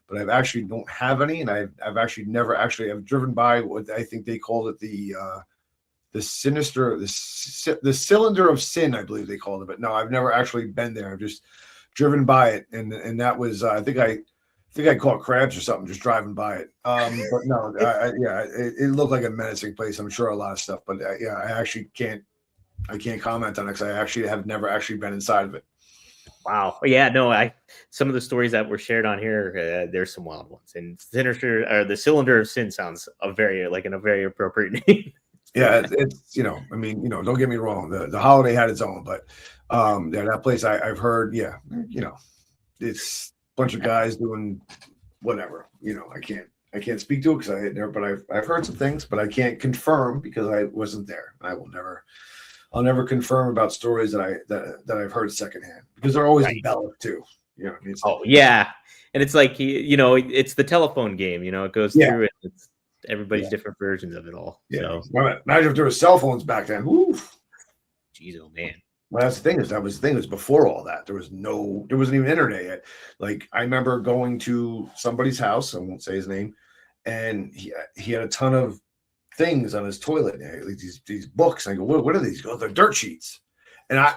But I've actually don't have any, and I've actually never I've driven by what I think they called it the cylinder of sin, I believe they called it. But no, I've never actually been there. I've just driven by it, and that was I think I caught crabs or something just driving by it. But no, it looked like a menacing place. I'm sure a lot of stuff, but I actually can't comment on it because I actually have never actually been inside of it. Wow. Yeah, no, some of the stories that were shared on here, there's some wild ones. And the cylinder of sin sounds a very appropriate name. Yeah, it's don't get me wrong. The Holiday had its own, but that place I've heard, it's a bunch of guys doing whatever. I can't speak to it because I had never, but I've heard some things, but I can't confirm because I wasn't there. I'll never confirm about stories that I've heard secondhand because they're always embellished too. You know what I mean? Yeah. And it's like, it's the telephone game, it goes through it. It's everybody's different versions of it all. Yeah. So. Imagine if there were cell phones back then. Oof. Jeez, oh man. Well, that's the thing is, it was before all that. There wasn't even internet yet. Like I remember going to somebody's house, I won't say his name, and he had a ton of things on his toilet, like these books. I go, what are these? Oh, they're dirt sheets. And I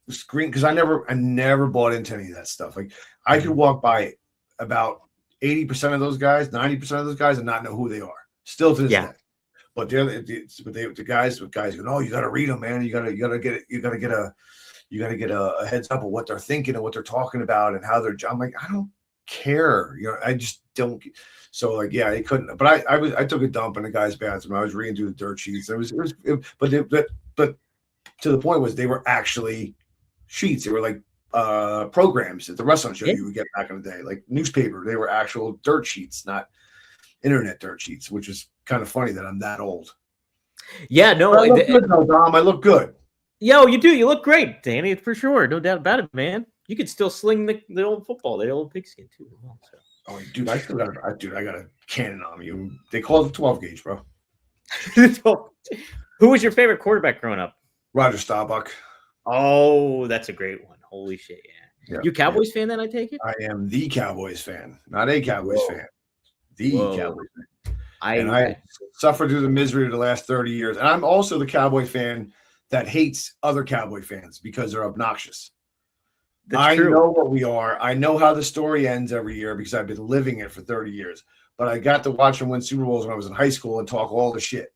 screamed because I never bought into any of that stuff. Like I could walk by about 80% of those guys, 90% of those guys, and not know who they are. Still to this day. But the guys go, no, you got to read them, man. You got to get a heads up of what they're thinking and what they're talking about and how they're. I'm like, I don't care. I just don't. So like, yeah, it couldn't. But I took a dump in the guy's bathroom. I was reading through the dirt sheets. But to the point was they were actually sheets. They were like programs at the restaurant show you would get back in the day, like newspaper. They were actual dirt sheets, not internet dirt sheets, which is kind of funny that I'm that old. Yeah, no, I look good, though, Dom. I look good. Yo, you do. You look great, Danny, for sure. No doubt about it, man. You could still sling the old football, the old pigskin too. So. Oh, dude, I got a cannon on you. They call it the 12 gauge, bro. Who was your favorite quarterback growing up? Roger Staubach. Oh, that's a great one. Holy shit, yeah. You Cowboys fan then, I take it? I am the Cowboys fan, not a Cowboys fan. The Cowboys fan. I suffered through the misery of the last 30 years. And I'm also the Cowboy fan that hates other Cowboy fans because they're obnoxious. I know what we are. I know how the story ends every year because I've been living it for 30 years. But I got to watch them win Super Bowls when I was in high school and talk all the shit.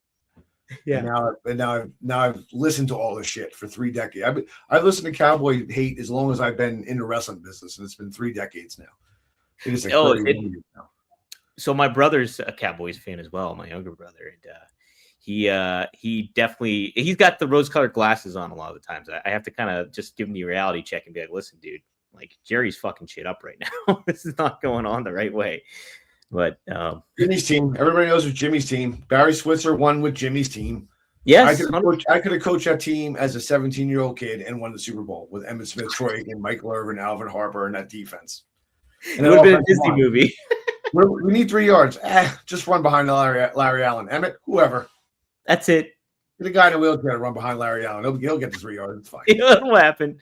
Yeah. And now I've listened to all the shit for 3 decades. I've listened to Cowboy hate as long as I've been in the wrestling business, and it's been 3 decades now. It is like 30 years now. So my brother's a Cowboys fan as well, my younger brother, and he definitely he's got the rose-colored glasses on a lot of the times. I have to kind of just give him the reality check and be like, listen, dude, like Jerry's fucking shit up right now. This is not going on the right way. But Jimmy's team, everybody knows it's Jimmy's team. Barry Switzer won with Jimmy's team. Yes, I could have coached that team as a 17-year-old kid and won the Super Bowl with Emmitt Smith, Troy Aikman, Michael Irvin, Alvin Harper, and that defense. And it would have been a Disney movie. We need 3 yards. Just run behind Larry Allen. Emmett, whoever. That's it. The guy in a wheelchair to run behind Larry Allen. He'll get the 3 yards. It's fine. It'll happen.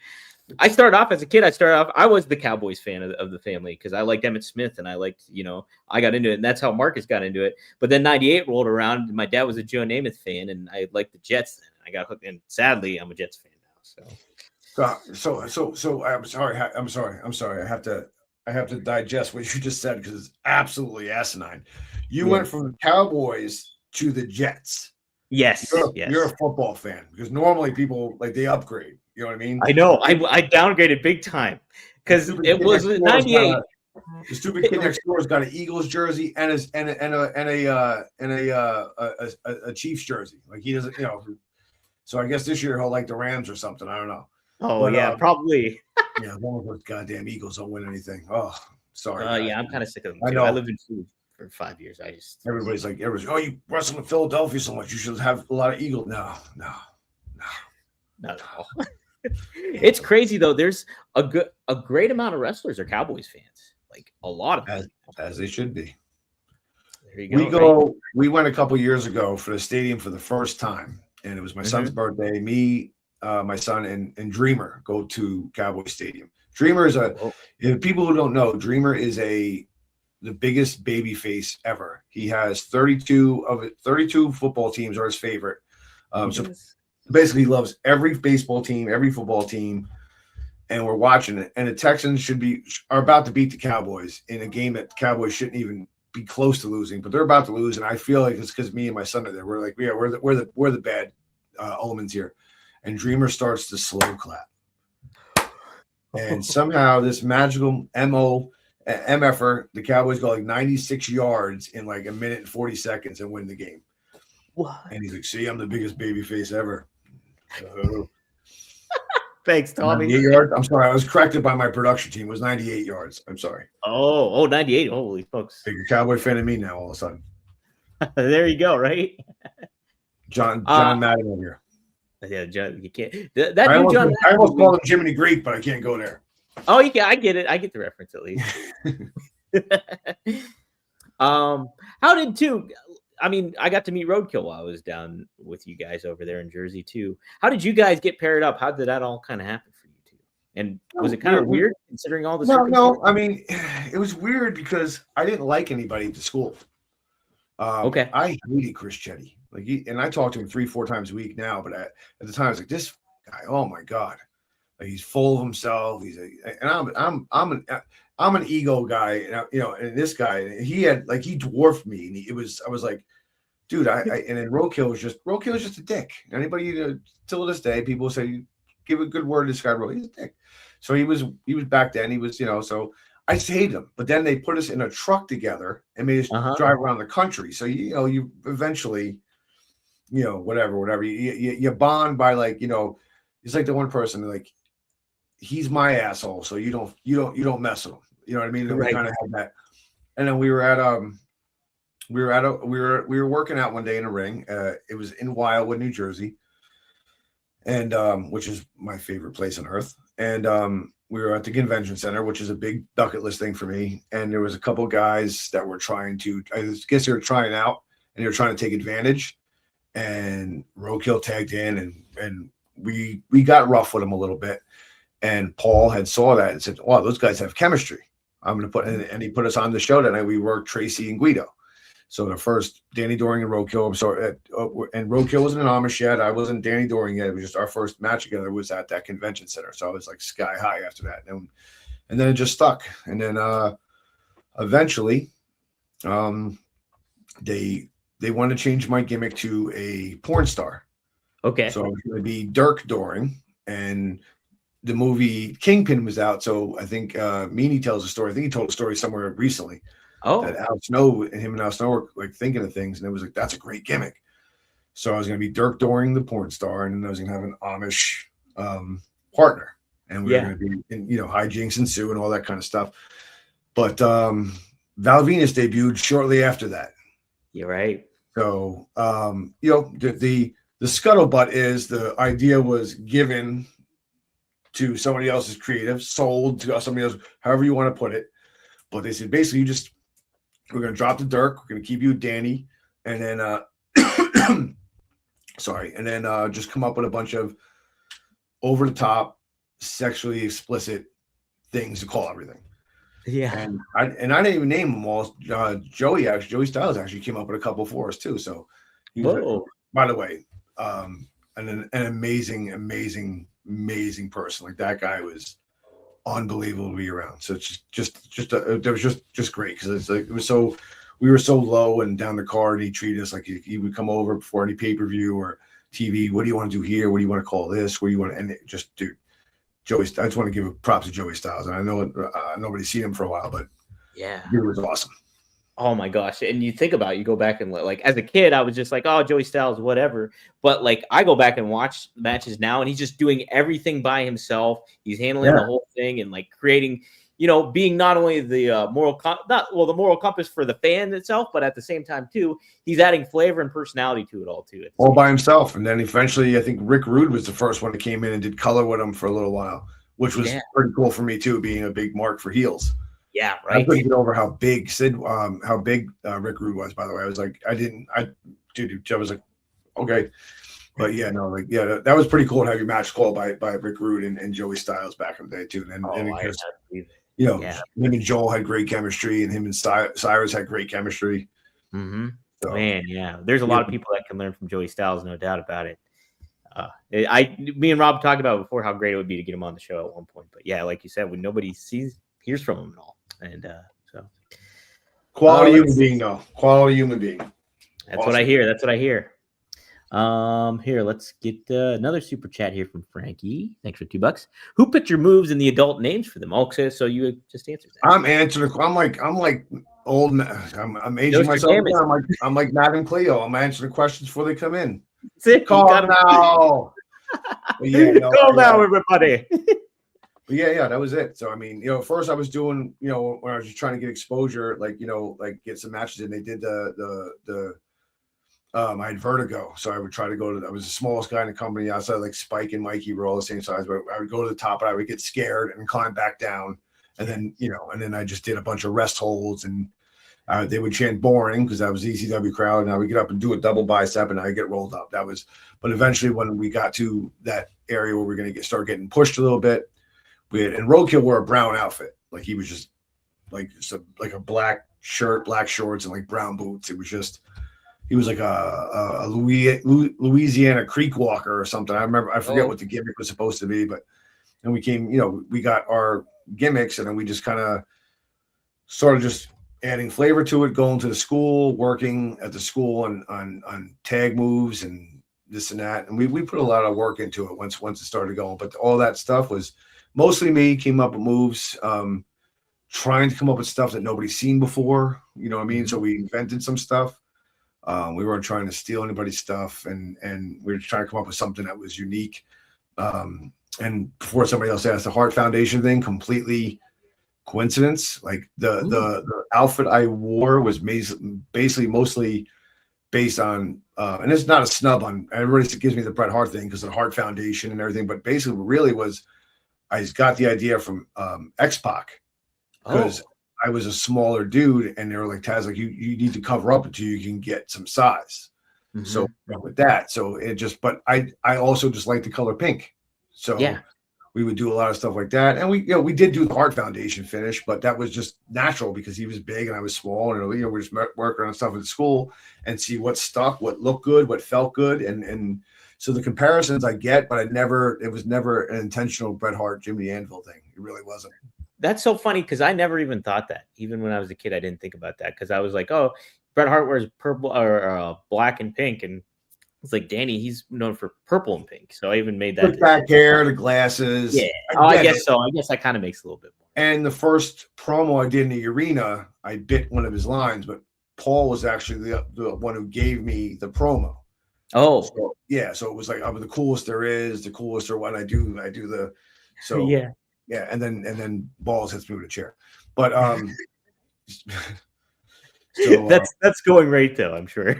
I started off as a kid. I was the Cowboys fan of the family because I liked Emmitt Smith and I liked, I got into it. And that's how Marcus got into it. But then 98 rolled around. And my dad was a Joe Namath fan and I liked the Jets. Then I got hooked. And sadly, I'm a Jets fan now. So I'm sorry. I have to digest what you just said because it's absolutely asinine. You went from the Cowboys to the Jets. Yes. You're a football fan because normally people they upgrade. You know what I mean? I know. I downgraded big time because it was 98. The stupid kid next door's got an Eagles jersey and a Chiefs jersey. Like he doesn't, So I guess this year he'll like the Rams or something. I don't know. Oh, but, probably. Yeah, one of those goddamn Eagles don't win anything. Oh, sorry. Yeah, I'm kind of sick of them. Too. I lived in food for 5 years. Everybody's oh, you wrestle in Philadelphia so much. You should have a lot of Eagles. No. Not at all. It's crazy though. There's a great amount of wrestlers are Cowboys fans. Like a lot of them. As they should be. There you go. We went a couple years ago for the stadium for the first time, and it was my son's birthday. Me, my son, and Dreamer go to Cowboy Stadium. Dreamer is people who don't know, Dreamer is the biggest baby face ever. He has 32 football teams are his favorite. So basically he loves every baseball team, every football team, and we're watching it. And the Texans are about to beat the Cowboys in a game that the Cowboys shouldn't even be close to losing, but they're about to lose. And I feel like it's because me and my son are there. We're like, yeah, we're the bad elements here. And Dreamer starts to slow clap. And somehow this magical MFer, the Cowboys go 96 yards in a minute and 40 seconds and win the game. What? And he's like, see, I'm the biggest baby face ever. Thanks, Tommy. 98 yards. I'm sorry. I was corrected by my production team. It was 98 yards. I'm sorry. Oh, 98. Holy folks. Bigger Cowboy fan of me now all of a sudden. There you go, right? John Madden over here. Yeah, John, you can't. I almost called him Jiminy Greek, but I can't go there. Oh, you can. I get it. I get the reference at least. How did too? I mean, I got to meet Roadkill while I was down with you guys over there in Jersey too. How did you guys get paired up? How did that all kind of happen for you two? And was it kind of weird considering all the No. I mean, it was weird because I didn't like anybody at the school. Okay. I hated Chris Chetty. And I talk to him 3-4 times a week now, but at the time I was like, this guy, oh my God. He's full of himself. I'm an ego guy, and this guy, he dwarfed me. And I was like, dude, and then Roadkill was just a dick. Anybody till this day, people say, give a good word to describe Roadkill. He's a dick. So he was back then. He was, so I just hated him. But then they put us in a truck together and made us drive around the country. So you eventually, whatever. You bond by it's like the one person he's my asshole, so you don't mess with him. You know what I mean? And we kind of had that. And then we were working out one day in a ring. It was in Wildwood, New Jersey, and which is my favorite place on earth. And we were at the convention center, which is a big bucket list thing for me. And there was a couple guys that were trying to, I guess they were trying out, and they were trying to take advantage. And Roadkill tagged in, and we got rough with him a little bit. And Paul had saw that and said, "Wow, those guys have chemistry. I'm going to put," and he put us on the show that night. We worked Tracy and Guido. So the first Danny Doring and Roadkill. I'm sorry, and Roadkill wasn't an Amish yet. I wasn't Danny Doring yet. It was just our first match together was at that convention center. So I was sky high after that, and then it just stuck. And then eventually, they wanted to change my gimmick to a porn star. Okay. So I was going to be Dirk Doring, and the movie Kingpin was out. So I think Meanie tells a story. I think he told a story somewhere recently. Oh, that Al Snow and him and Al Snow were thinking of things, and it was that's a great gimmick. So I was going to be Dirk Doring, the porn star, and then I was going to have an Amish partner, and we were going to be in hijinks and Sue and all that kind of stuff. But Val Venus debuted shortly after that. You're right. So the scuttlebutt is the idea was given to somebody else's creative, sold to somebody else, however you want to put it. But they said basically we're going to drop the Dirk, we're going to keep you Danny, and then just come up with a bunch of over the top sexually explicit things to call everything. Yeah. And I didn't even name them all. Joey Styles actually came up with a couple for us too. So he was, by the way, an amazing person. Like that guy was unbelievable to be around. So it's it was just great because it's like we were so low and down the card. And he treated us like he would come over before any pay-per-view or TV. What do you want to do here? What do you want to call this? Where you want to? And it just, dude, Joey. I just want to give props to Joey Styles, and I know nobody's seen him for a while, but yeah, he was awesome. Oh my gosh. And you think about it, you go back and like as a kid, I was just like, oh, Joey Styles, whatever. But like I go back and watch matches now and he's just doing everything by himself. He's handling the whole thing and like creating, being not only the moral compass for the fan itself, but at the same time too, he's adding flavor and personality to it all too. All by himself. And then eventually I think Rick Rude was the first one that came in and did color with him for a little while, which was pretty cool for me too, being a big mark for heels. Yeah, right. I couldn't get over how big Rick Rude was. By the way, I was like, I was like, okay, but yeah, no, like that was pretty cool to have your match called by Rick Rude and Joey Styles back in the day too. And him and Joel had great chemistry, and him and Cyrus had great chemistry. Mm-hmm. So, man, yeah, there's a lot of people that can learn from Joey Styles, no doubt about it. Me and Rob talked about before how great it would be to get him on the show at one point, but yeah, like you said, when nobody hears from him at all. And so quality human being, though. Quality human being. That's awesome. What I hear. That's what I hear. Here, let's get another super chat here from Frankie. Thanks for $2. Who picked your moves and the adult names for them? Okay, so you just answered that. I'm answering. I'm like old. I'm aging myself. I'm like Matt and Cleo. I'm answering questions before they come in. Call now. Call now, everybody. But yeah, that was it. So I mean, first I was doing, when I was just trying to get exposure, like get some matches in. They did I had vertigo, so I would try to go to. I was the smallest guy in the company outside. Like Spike and Mikey were all the same size, but I would go to the top and I would get scared and climb back down, and then and then I just did a bunch of rest holds, and they would chant boring because that was the ECW crowd, and I would get up and do a double bicep, and I would get rolled up. But eventually when we got to that area where we're going to start getting pushed a little bit. And Roadkill wore a brown outfit. Like he was just like a black shirt, black shorts, and like brown boots. It was just he was like a Louisiana creek walker or something. I forget what the gimmick was supposed to be, but then we came, we got our gimmicks and then we just kind of started just adding flavor to it, going to the school, working at the school on tag moves and this and that. And we put a lot of work into it once it started going. But all that stuff was mostly me, came up with moves, trying to come up with stuff that nobody's seen before. You know what I mean? So we invented some stuff. We weren't trying to steal anybody's stuff, and we were trying to come up with something that was unique. And before somebody else asked, the Heart Foundation thing, completely coincidence. Like the outfit I wore was basically mostly based on, and it's not a snub on everybody gives me the Bret Hart thing because of the Heart Foundation and everything, but basically really was. I got the idea from X-Pac because I was a smaller dude, and they were like, Taz, like you need to cover up until you can get some size. Mm-hmm. So with that, so it just, but I also just like the color pink. So we would do a lot of stuff like that. And we did do the Heart Foundation finish, but that was just natural because he was big and I was small, and we're just working on stuff at school and see what stuck, what looked good, what felt good. And so the comparisons I get, but it was never an intentional Bret Hart, Jimmy Anvil thing. It really wasn't. That's so funny because I never even thought that. Even when I was a kid, I didn't think about that because I was like, oh, Bret Hart wears purple or black and pink. And it's like, Danny, he's known for purple and pink. So I even made that. The back hair, the glasses. Yeah. I guess so. I guess that kind of makes a little bit more. And the first promo I did in the arena, I bit one of his lines, but Paul was actually the one who gave me the promo. Oh, so, yeah. So it was like I'm the coolest there is, the coolest or what I do the. So yeah, and then Balls hits me with a chair, but so, that's going right though. I'm sure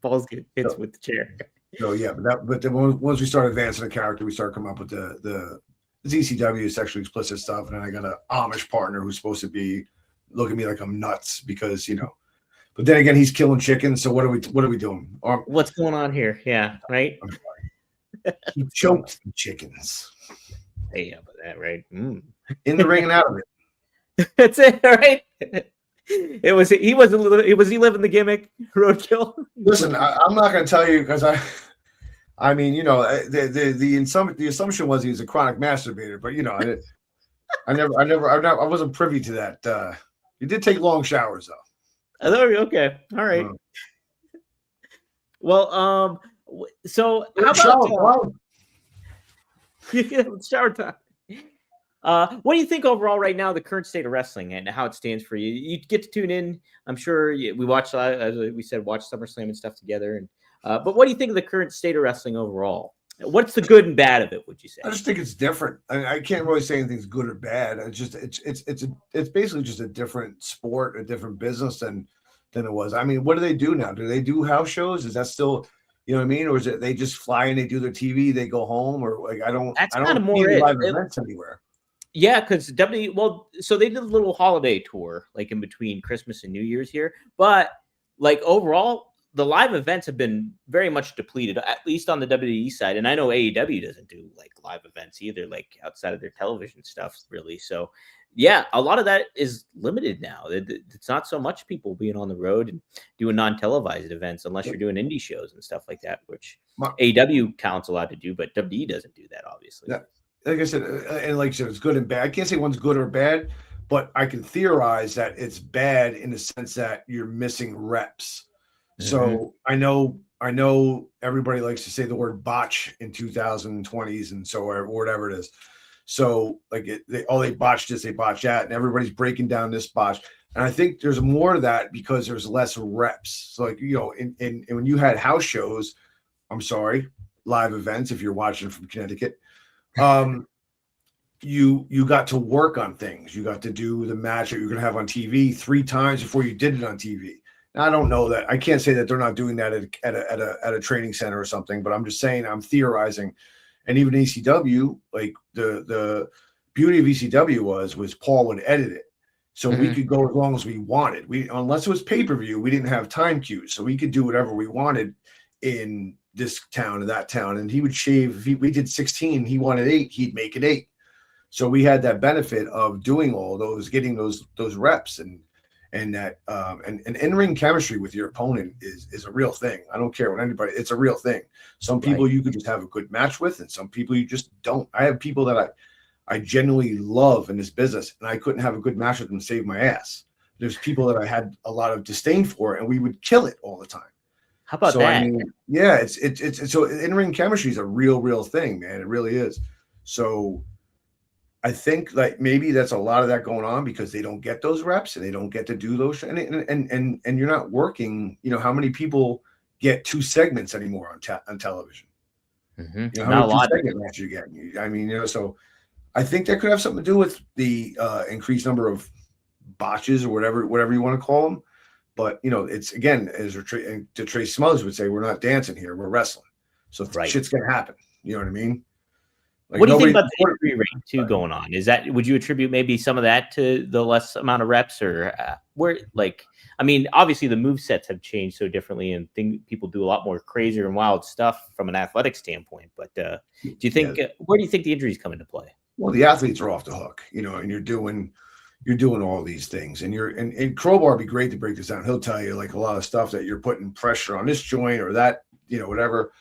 Balls hits with the chair. So yeah, but then once we started advancing the character, we started coming up with the ECW sexually explicit stuff, and then I got an Amish partner who's supposed to be looking at me like I'm nuts because But then again, he's killing chickens. So what are we doing? What's going on here? Yeah, right. He choked the chickens. Hey, how about that, right? In the ring and out of it. That's it, right? He living the gimmick, Roadkill. Listen, I'm not going to tell you because I mean, you know, the assumption was he was a chronic masturbator, but you know, I wasn't privy to that. He did take long showers though. Okay, all right. Well, so how about shower time? What do you think overall right now, the current state of wrestling and how it stands for you? You get to tune in. I'm sure we watched, as we said, watch SummerSlam and stuff together. And but what do you think of the current state of wrestling overall? What's the good and bad of it? Would you say? I just think it's different. I can't really say anything's good or bad. It's basically just a different sport, a different business than it was. I mean, what do they do now? Do they do house shows? Is that still, you know what I mean? Or is it they just fly and they do their TV, they go home, or like I don't see live events anywhere. Yeah, because so they did a little holiday tour like in between Christmas and New Year's here, but like overall, the live events have been very much depleted, at least on the WWE side. And I know AEW doesn't do like live events either, like outside of their television stuff, really. So yeah, a lot of that is limited now. It's not so much people being on the road and doing non-televised events unless you're doing indie shows and stuff like that, which AEW counts allowed to do, but WWE doesn't do that, obviously. Yeah. Like I said, and like I said, it's good and bad. I can't say one's good or bad, but I can theorize that it's bad in the sense that you're missing reps. Mm-hmm. So I know everybody likes to say the word botch in 2020s and so or whatever it is. So like they botched this, they botched that, and everybody's breaking down this botch. And I think there's more to that because there's less reps. So like, you know, and when you had house shows, live events, if you're watching from Connecticut, you got to work on things. You got to do the match that you're going to have on TV 3 times before you did it on TV. Now, I don't know that. I can't say that they're not doing that at a training center or something, but I'm just saying, I'm theorizing. And even ECW, like the beauty of ECW was Paul would edit it. So we could go as long as we wanted. Unless it was pay-per-view, we didn't have time cues. So we could do whatever we wanted in this town or that town, and he would shave. If we did 16, he wanted 8, he'd make it 8. So we had that benefit of doing all those, getting those reps, and that and in-ring chemistry with your opponent is a real thing. I don't care what anybody, it's a real thing. Some people you could just have a good match with, and some people you just don't. I have people that I genuinely love in this business, and I couldn't have a good match with them to save my ass. There's people that I had a lot of disdain for, and we would kill it all the time. How about that? I mean, yeah, it's so in-ring chemistry is a real thing, man. It really is. So I think like maybe that's a lot of that going on because they don't get those reps and they don't get to do those, and you're not working. You know, how many people get 2 segments anymore on television? Mm-hmm. You know, how many 2-segment matches you get? I mean, you know, so I think that could have something to do with the increased number of botches or whatever you want to call them. But, you know, it's, again, as Trace Smothers would say, we're not dancing here, we're wrestling. So shit's going to happen. You know what I mean? Like, what do you think about the injury rate, too, going on? Would you attribute maybe some of that to the less amount of reps, or I mean, obviously the move sets have changed so differently and people do a lot more crazier and wild stuff from an athletic standpoint. But do you think, where do you think the injuries come into play? Well, the athletes are off the hook, you know, and you're doing all these things, and Crowbar would be great to break this down. He'll tell you like a lot of stuff that you're putting pressure on this joint or that, you know, whatever.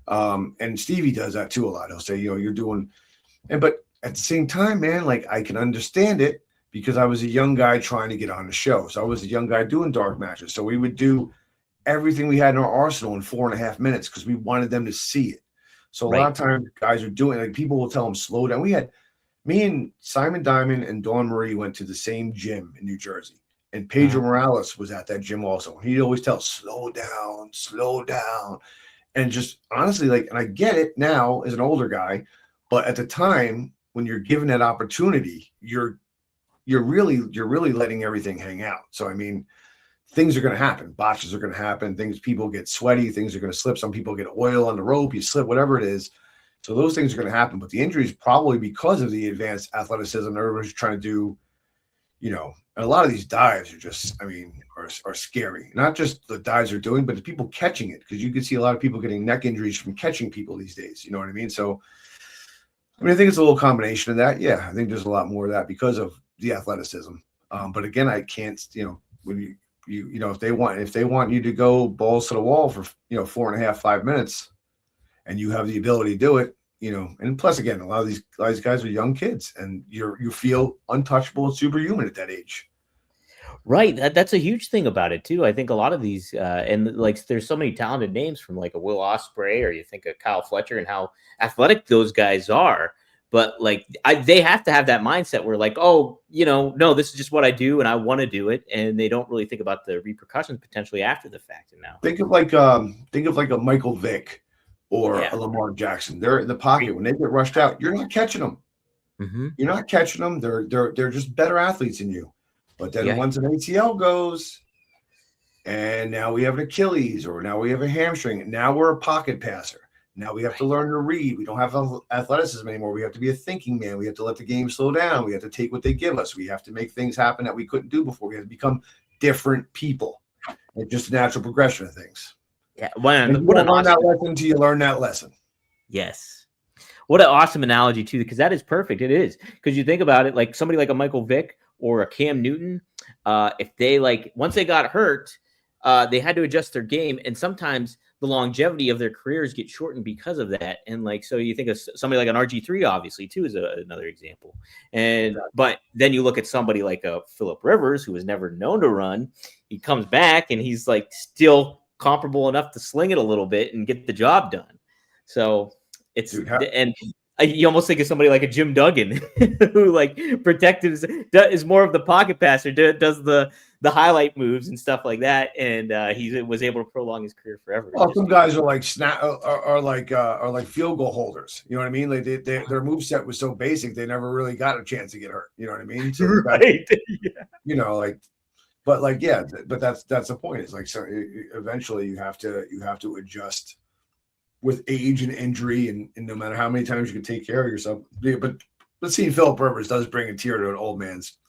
And Stevie does that too a lot. He'll say, you know, you're doing, but at the same time, man, like I can understand it because I was a young guy trying to get on the show. So I was a young guy doing dark matches. So we would do everything we had in our arsenal in 4.5 minutes because we wanted them to see it. So a lot of times guys are doing, like, people will tell them slow down. Me and Simon Diamond and Dawn Marie went to the same gym in New Jersey, and Pedro Morales was at that gym also. He'd always tell, slow down. And just honestly, like, and I get it now as an older guy, but at the time when you're given that opportunity, you're really letting everything hang out. So, I mean, things are going to happen. Botches are going to happen. People get sweaty. Things are going to slip. Some people get oil on the rope. You slip, whatever it is. So those things are going to happen, but the injuries probably because of the advanced athleticism everybody's trying to do, you know, and a lot of these dives are just, I mean, are scary. Not just the dives they're doing, but the people catching it, because you can see a lot of people getting neck injuries from catching people these days. You know what I mean? So I mean, I think it's a little combination of that. Yeah, I think there's a lot more of that because of the athleticism. But again, I can't, when if they want you to go balls to the wall for 4.5, 5 minutes, and you have the ability to do it, and plus again, a lot of these guys are young kids, and you feel untouchable and superhuman at that age. Right. That's a huge thing about it too. I think a lot of these, and like, there's so many talented names from like a Will Ospreay, or you think of Kyle Fletcher and how athletic those guys are. But like, they have to have that mindset where like, oh, no, this is just what I do and I want to do it. And they don't really think about the repercussions potentially after the fact. And now think of like a Michael Vick or a Lamar Jackson. They're in the pocket. When they get rushed out, you're not catching them. Mm-hmm. You're not catching them. They're just better athletes than you. But then once an ACL goes, and now we have an Achilles, or now we have a hamstring, and now we're a pocket passer. Now we have to learn to read. We don't have athleticism anymore. We have to be a thinking man. We have to let the game slow down. We have to take what they give us. We have to make things happen that we couldn't do before. We have to become different people. It's just a natural progression of things. Yeah. You don't learn that lesson until you learn that lesson. Yes. What an awesome analogy too, because that is perfect. It is, because you think about it, like somebody like a Michael Vick or a Cam Newton, if they once they got hurt, they had to adjust their game, and sometimes the longevity of their careers get shortened because of that. And like, so you think of somebody like an RG3, obviously too, is another example. And but then you look at somebody like a Phillip Rivers, who was never known to run. He comes back and he's like still comparable enough to sling it a little bit and get the job done. So it's and you almost think of somebody like a Jim Duggan, who like is more of the pocket passer, does the highlight moves and stuff like that, and he was able to prolong his career forever. Well, some guys are like are like field goal holders. You know what I mean? Like their moveset was so basic, they never really got a chance to get hurt. You know what I mean? So right. But that's the point. It's like, so eventually you have to adjust with age and injury, and no matter how many times you can take care of yourself. But seeing Phillip Rivers does bring a tear to an old man's.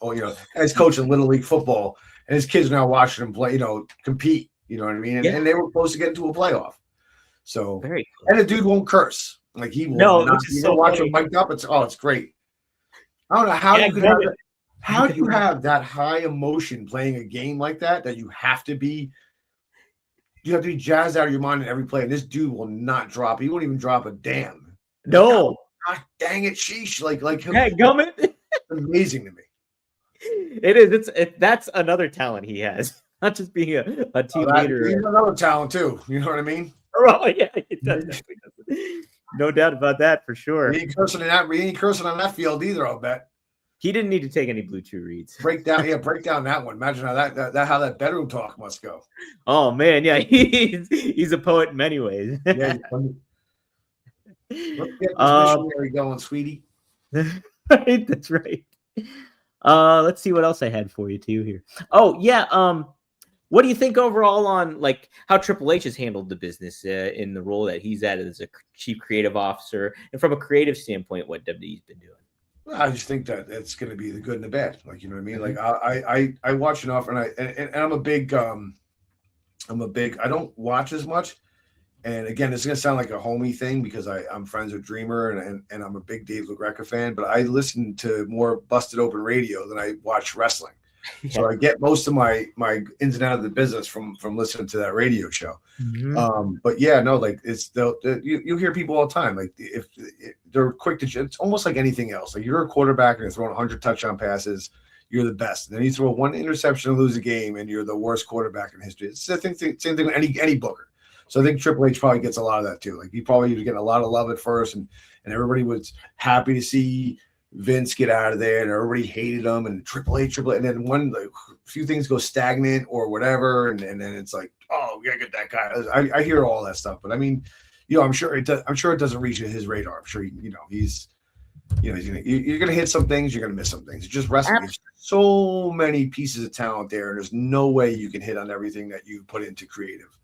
As coaching Little League football, and his kids are now watching him play. Compete. You know what I mean? And they were supposed to get into a playoff. So very cool. And the dude won't curse. Like he will. No, you watch him mic'd up. It's great. I don't know how you could have that. How do you have that high emotion playing a game like that you have to be? You have to be jazzed out of your mind in every play, and this dude will not drop. He won't even drop a damn. No. God dang it, sheesh! Like him. Gummit. It's amazing to me. It is. That's another talent he has. Not just being a team leader. He's another talent too. You know what I mean? Oh yeah, it does. No doubt about that for sure. He ain't cursing on that field either. I'll bet. He didn't need to take any Blue Chew reads. Break down that one. Imagine how that bedroom talk must go. Oh man, yeah, he's a poet in many ways. Yeah, let's get this missionary going, sweetie. Right, that's right. Let's see what else I had for you too here. Oh yeah, what do you think overall on like how Triple H has handled the business in the role that he's at as a chief creative officer, and from a creative standpoint, what WWE's been doing? I just think that it's going to be the good and the bad. Like, you know what I mean? Like I watch enough, and I'm a big I don't watch as much. And again, it's going to sound like a homie thing because I'm friends with Dreamer and I'm a big Dave LaGreca fan, but I listen to more Busted Open Radio than I watch wrestling. Yeah. So I get most of my ins and out of the business from listening to that radio show. Mm-hmm. But yeah, no, like you hear people all the time, like if they're quick to, it's almost like anything else. Like you're a quarterback and you're throwing 100 touchdown passes, you're the best. And then you throw one interception and lose a game, and you're the worst quarterback in history. It's the same thing with any booker. So I think Triple H probably gets a lot of that too. Like he probably was getting a lot of love at first, and everybody was happy to see Vince get out of there, and everybody hated him, and Triple H, and then a few things go stagnant or whatever, and then it's like, oh, we gotta get that guy. I hear all that stuff, but I mean, I'm sure it does. I'm sure it doesn't reach his radar. I'm sure you're gonna hit some things, you're gonna miss some things. It's just wrestling. There's so many pieces of talent there, and there's no way you can hit on everything that you put into creative.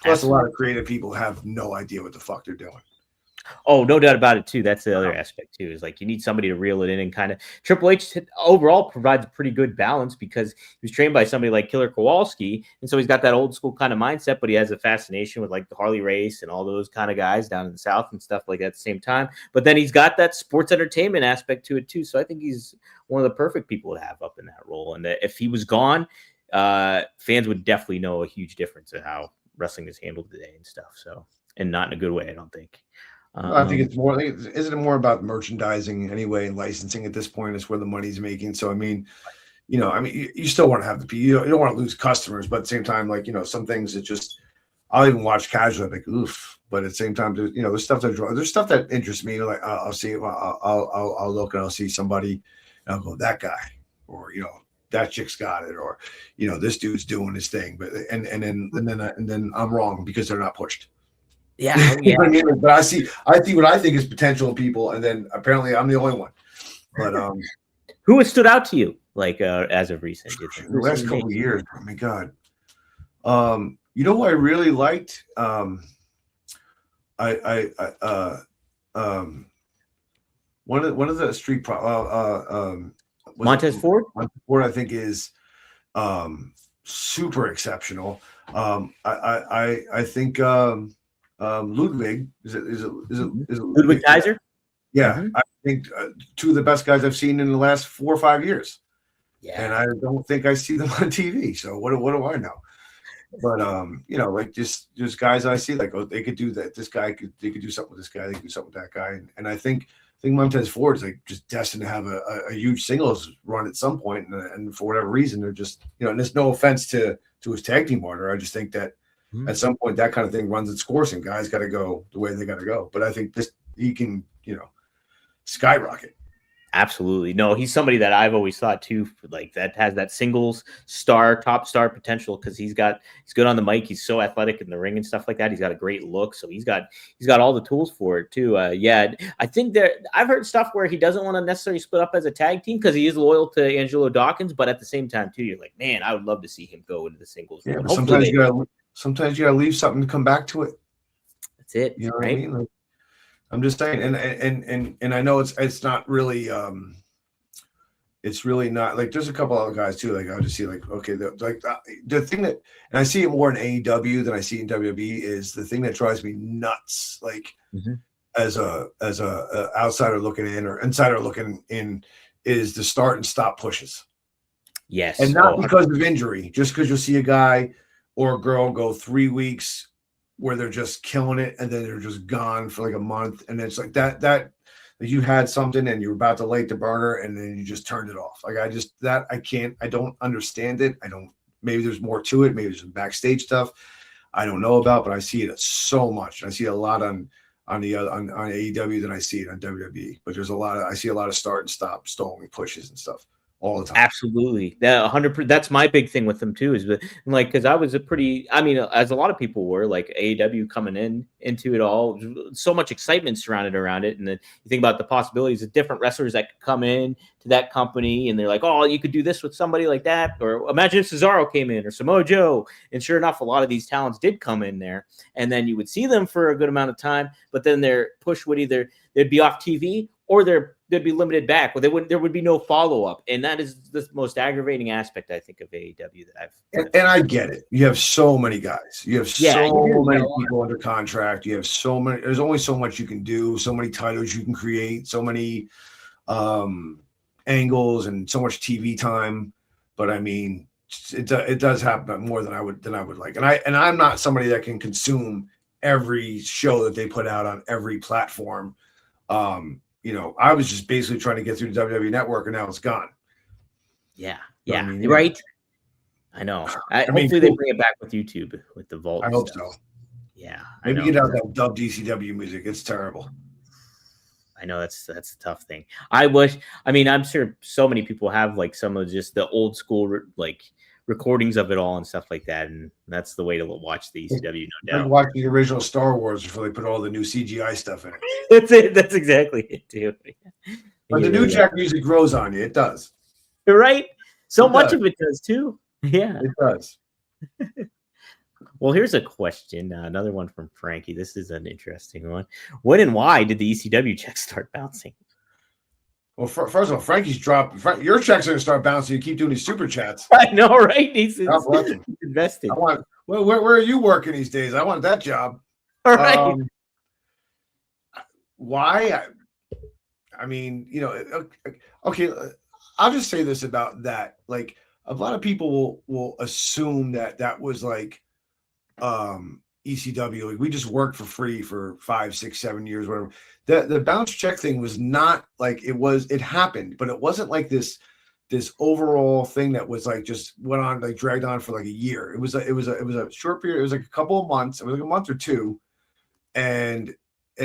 Plus, a lot of creative people have no idea what the fuck they're doing. Oh, no doubt about it too. That's the other aspect too. Is like you need somebody to reel it in and kind of Triple H overall provides a pretty good balance because he was trained by somebody like Killer Kowalski, and so he's got that old school kind of mindset, but he has a fascination with like the Harley race and all those kind of guys down in the South and stuff like that at the same time. But then he's got that sports entertainment aspect to it too. So I think he's one of the perfect people to have up in that role. And if he was gone, fans would definitely know a huge difference in how wrestling is handled today and stuff. So, and not in a good way, I don't think. I think it's more. Isn't it more about merchandising anyway and licensing at this point? Is where the money's making. So I mean, you still want to have the you don't want to lose customers, but at the same time, like some things that just I'll even watch casually. I'm like oof, but at the same time, there's stuff that interests me. Like I'll see, I'll look and I'll see somebody, and I'll go that guy, or that chick's got it, or this dude's doing his thing, but and then I'm wrong because they're not pushed. Yeah, You know what I mean? But I see what I think is potential in people, and then apparently I'm the only one. But who has stood out to you, like as of recent? The last couple of years, oh my god. Who I really liked? One of the street Montez Ford. Montez Ford, I think, is super exceptional. I think. Ludwig is it Ludwig Kaiser? Yeah, Mm-hmm. I think two of the best guys I've seen in the last 4 or 5 years. Yeah, and I don't think I see them on TV. So what do I know? But like just guys I see like they could do that. They could do something with this guy. They could do something with that guy. And I think Montez Ford is like just destined to have a huge singles run at some point. And for whatever reason, they're just and there's no offense to his tag team partner. I just think that. At some point, that kind of thing runs its course, and guys got to go the way they got to go. But I think he can, skyrocket. Absolutely. No, he's somebody that I've always thought too, like that has that singles top star potential because he's good on the mic. He's so athletic in the ring and stuff like that. He's got a great look. So he's got all the tools for it too. I think I've heard stuff where he doesn't want to necessarily split up as a tag team because he is loyal to Angelo Dawkins. But at the same time too, you're like, man, I would love to see him go into the singles. Yeah, but sometimes you gotta leave something to come back to it. That's it. You know what right? I mean? Like, I'm just saying, and I know it's not really it's really not like there's a couple other guys too. Like I'll just see like okay, the thing that and I see it more in AEW than I see in WWE is the thing that drives me nuts. Like as a outsider looking in or insider looking in is the start and stop pushes. Yes, and not because of injury, just because you'll see a guy or a girl go 3 weeks where they're just killing it and then they're just gone for like a month. And it's like that you had something and you were about to light the burner and then you just turned it off. Like I don't understand it. Maybe there's more to it. Maybe there's some backstage stuff I don't know about, but I see it so much. I see it a lot on AEW than I see it on WWE, but I see a lot of start and stop stalling pushes and stuff all the time. Absolutely. That 100%. That's my big thing with them too, is like, because I was as a lot of people were like AEW coming into it all, so much excitement surrounded around it. And then you think about the possibilities of different wrestlers that could come in to that company and they're like, oh, you could do this with somebody like that. Or imagine if Cesaro came in or Samoa Joe. And sure enough, a lot of these talents did come in there and then you would see them for a good amount of time, but then their push would they'd be off TV or they'd be limited back, or there would be no follow-up. And that is the most aggravating aspect, I think, of AEW that I've and I get it. You have so many guys. You have so many people under contract. You have so many. There's only so much you can do, so many titles you can create, so many angles and so much TV time. But I mean, it does happen more than I would like. And I'm not somebody that can consume every show that they put out on every platform. I was just basically trying to get through the WWE Network, and now it's gone. Yeah, I mean, right. I know. Hopefully they bring it back with YouTube with the Vault. I hope so. Yeah, maybe get out that dub DCW music. It's terrible. I know that's a tough thing. I'm sure so many people have like some of just the old school like recordings of it all and stuff like that, and that's the way to watch the ECW, no doubt. Watch the original Star Wars before they put all the new CGI stuff in it. That's it. That's exactly it too. But the New Jack music grows on you. It does. You're right. So much of it does too. Yeah, it does. Well, here's a question. Another one from Frankie. This is an interesting one. When and why did the ECW checks start bouncing? Well, first of all, Frankie's dropped. Your checks are going to start bouncing. You keep doing these super chats. I know, right? He's God bless him. invested. Where are you working these days? I want that job. All right. Why? I mean, okay. I'll just say this about that. Like, a lot of people will assume that was like ECW. Like, we just worked for free for 5, 6, 7 years, whatever. The bounce check thing was not like it happened, but it wasn't like this overall thing that was like just went on, like dragged on for like a year. It was a short period. It was like a couple of months. It was like a month or two, and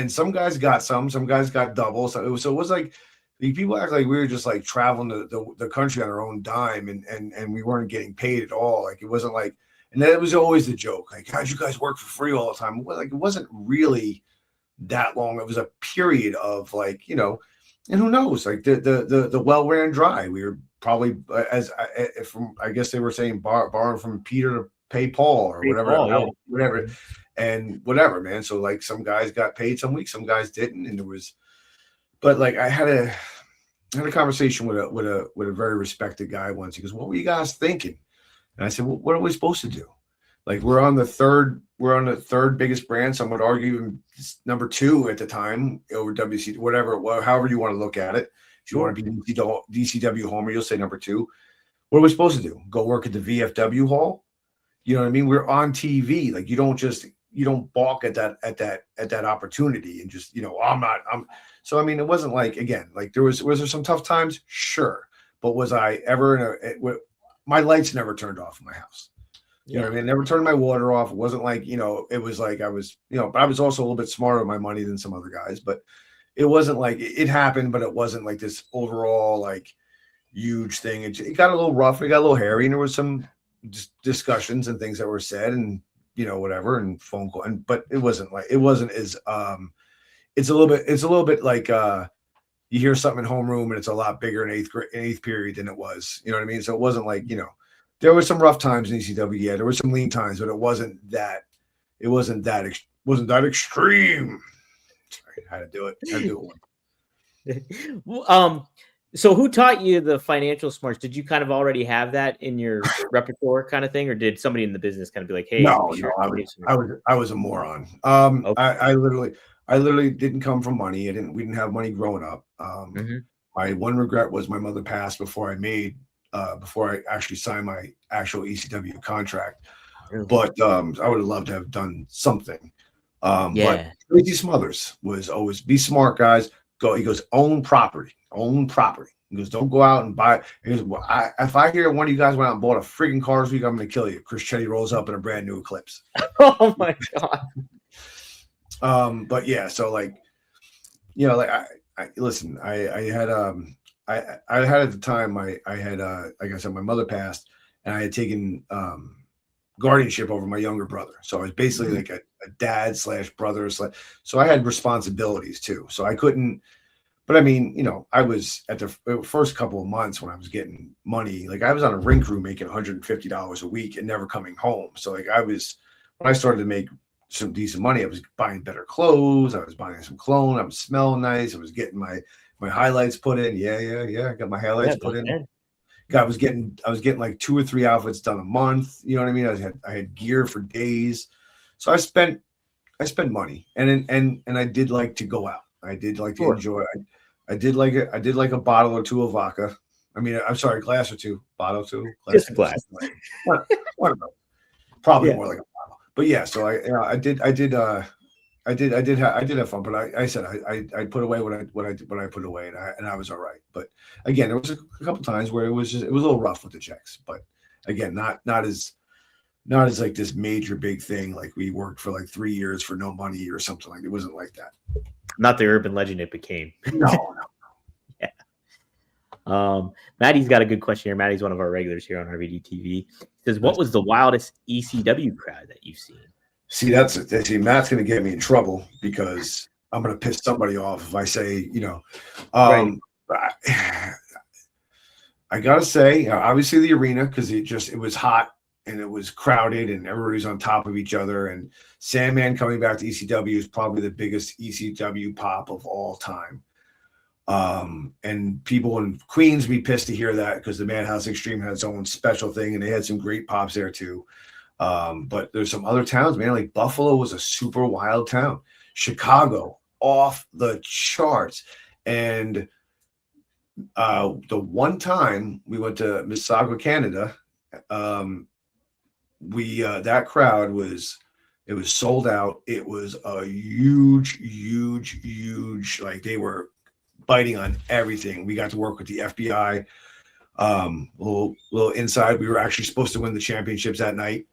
some guys got some guys got double. So it was like people act like we were just like traveling the country on our own dime, and we weren't getting paid at all. Like, it wasn't like, and that was always the joke. Like, how'd you guys work for free all the time? Well, like, it wasn't really that long. It was a period of like, and who knows? Like, the well ran dry. We were probably I guess they were saying borrowing from Peter to pay Paul or whatever, and whatever, man. So like, some guys got paid some weeks, some guys didn't, and but like, I had a conversation with a very respected guy once. He goes, "What were you guys thinking?" And I said, "Well, what are we supposed to do? Like, we're on the third biggest brand. Some would argue even number 2 at the time over WC, whatever, however you want to look at it. If you want to be DCW homer, you'll say number 2. What are we supposed to do? Go work at the VFW hall? You know what I mean? We're on TV. Like, you don't balk at that opportunity and just, so I mean, it wasn't like, again, like, was there some tough times? Sure. But was I ever my lights never turned off in my house. You know what I mean? I never turned my water off. It wasn't like, it was like I was, but I was also a little bit smarter with my money than some other guys. But it wasn't like it happened, but it wasn't like this overall like huge thing. It got a little rough. It got a little hairy, and there was some discussions and things that were said, and whatever, and phone call. But it wasn't as it's a little bit like you hear something in homeroom and it's a lot bigger in eighth period than it was. You know what I mean? So it wasn't like, there were some rough times in ECW. Yeah, there were some lean times, but it wasn't that extreme. Sorry, I had to do it. Well, so who taught you the financial smarts? Did you kind of already have that in your repertoire kind of thing, or did somebody in the business kind of be like, "Hey"? No, I was a moron. Okay. I literally didn't come from money. We didn't have money growing up. My one regret was my mother passed before I actually signed my actual ECW contract. Really? But I would have loved to have done something. But Tracy Smothers was always, be smart, guys. He goes, own property. He goes, don't go out and buy. He goes, well, if I hear one of you guys went out and bought a freaking car this week, I'm going to kill you. Chris Chetty rolls up in a brand new Eclipse. Oh my God. But yeah, so like, like I listen, I had at the time, I had like I said, my mother passed, and I had taken guardianship over my younger brother. So I was basically like a dad / brother. So I had responsibilities too. So I couldn't, but I mean, I was at the first couple of months when I was getting money, like I was on a ring crew making $150 a week and never coming home. So like when I started to make some decent money, I was buying better clothes. I was buying some cologne. I was smelling nice. I was getting my highlights put in. Yeah. I got my highlights put in. I was getting like 2 or 3 outfits done a month. You know what I mean? I had gear for days. So I spent money, and I did like to go out. I did like to enjoy. I did like a bottle or 2 of vodka. I mean, I'm sorry, glass or 2, bottle 2, just a glass. Probably more like a bottle. But yeah, so I did have fun, but I said I put away what I put away, and I was all right. But again, there was a couple times where it was a little rough with the checks, but again, not as like this major big thing. Like we worked for like 3 years for no money or something. Like it wasn't like that. Not the urban legend it became. No. Yeah. Maddie's got a good question here. Maddie's one of our regulars here on RVD TV. He says, "What was the wildest ECW crowd that you've seen?" See, Matt's going to get me in trouble because I'm going to piss somebody off if I say, right. I got to say, obviously the arena, because it was hot and it was crowded and everybody's on top of each other. And Sandman coming back to ECW is probably the biggest ECW pop of all time. And people in Queens be pissed to hear that because the Madhouse Extreme had its own special thing and they had some great pops there too. But there's some other towns, man, like Buffalo was a super wild town. Chicago, off the charts. And the one time we went to Mississauga, Canada, that crowd was sold out. It was a huge, like they were biting on everything. We got to work with the FBI. Little inside. We were actually supposed to win the championships that night.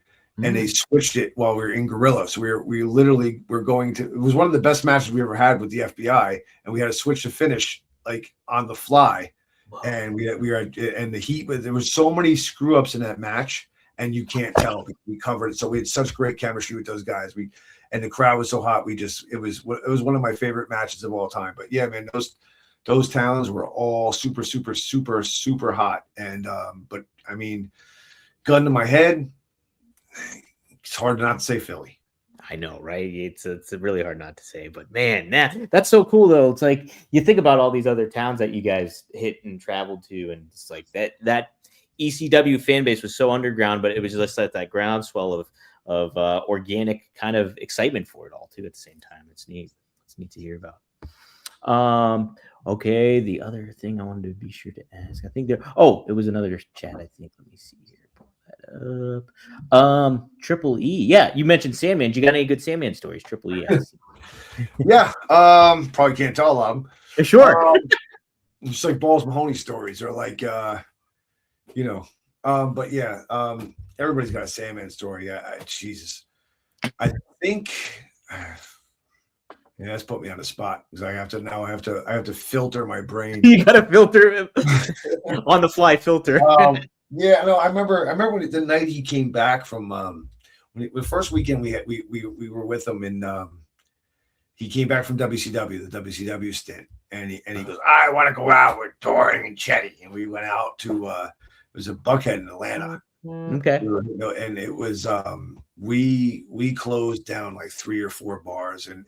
And they switched it while we were in Gorilla. So we literally were going to, it was one of the best matches we ever had with the FBI. And we had to switch to finish like on the fly. Wow. And we were, and the heat, but there was so many screw ups in that match and you can't tell. We covered it. So we had such great chemistry with those guys. And the crowd was so hot. It was one of my favorite matches of all time. But yeah, man, those towns were all super, super, super, super hot. And, but I mean, gun to my head, it's hard not to say Philly. I know, right? It's really hard not to say, but man, that's so cool though. It's like you think about all these other towns that you guys hit and traveled to, and it's like that ECW fan base was so underground, but it was just like that groundswell of organic kind of excitement for it all too at the same time. It's neat. It's neat to hear about. Okay, the other thing I wanted to be sure to ask, I think it was another chat, I think. Let me see here. Triple E. Yeah, you mentioned Sandman. You got any good Sandman stories? Triple E. Yeah. Probably can't tell them. Sure. Just like Balls Mahoney stories or like but yeah, everybody's got a Sandman story. Jesus. I think that's put me on the spot because I have to filter my brain. You gotta filter on the fly filter. Yeah, no, I remember when the night he came back from the first weekend we were with him and he came back from WCW, the WCW stint, and he goes, I want to go out with Doring and Chetty, and we went out to it was a Buckhead in Atlanta. Okay, and it was we closed down like 3 or 4 bars and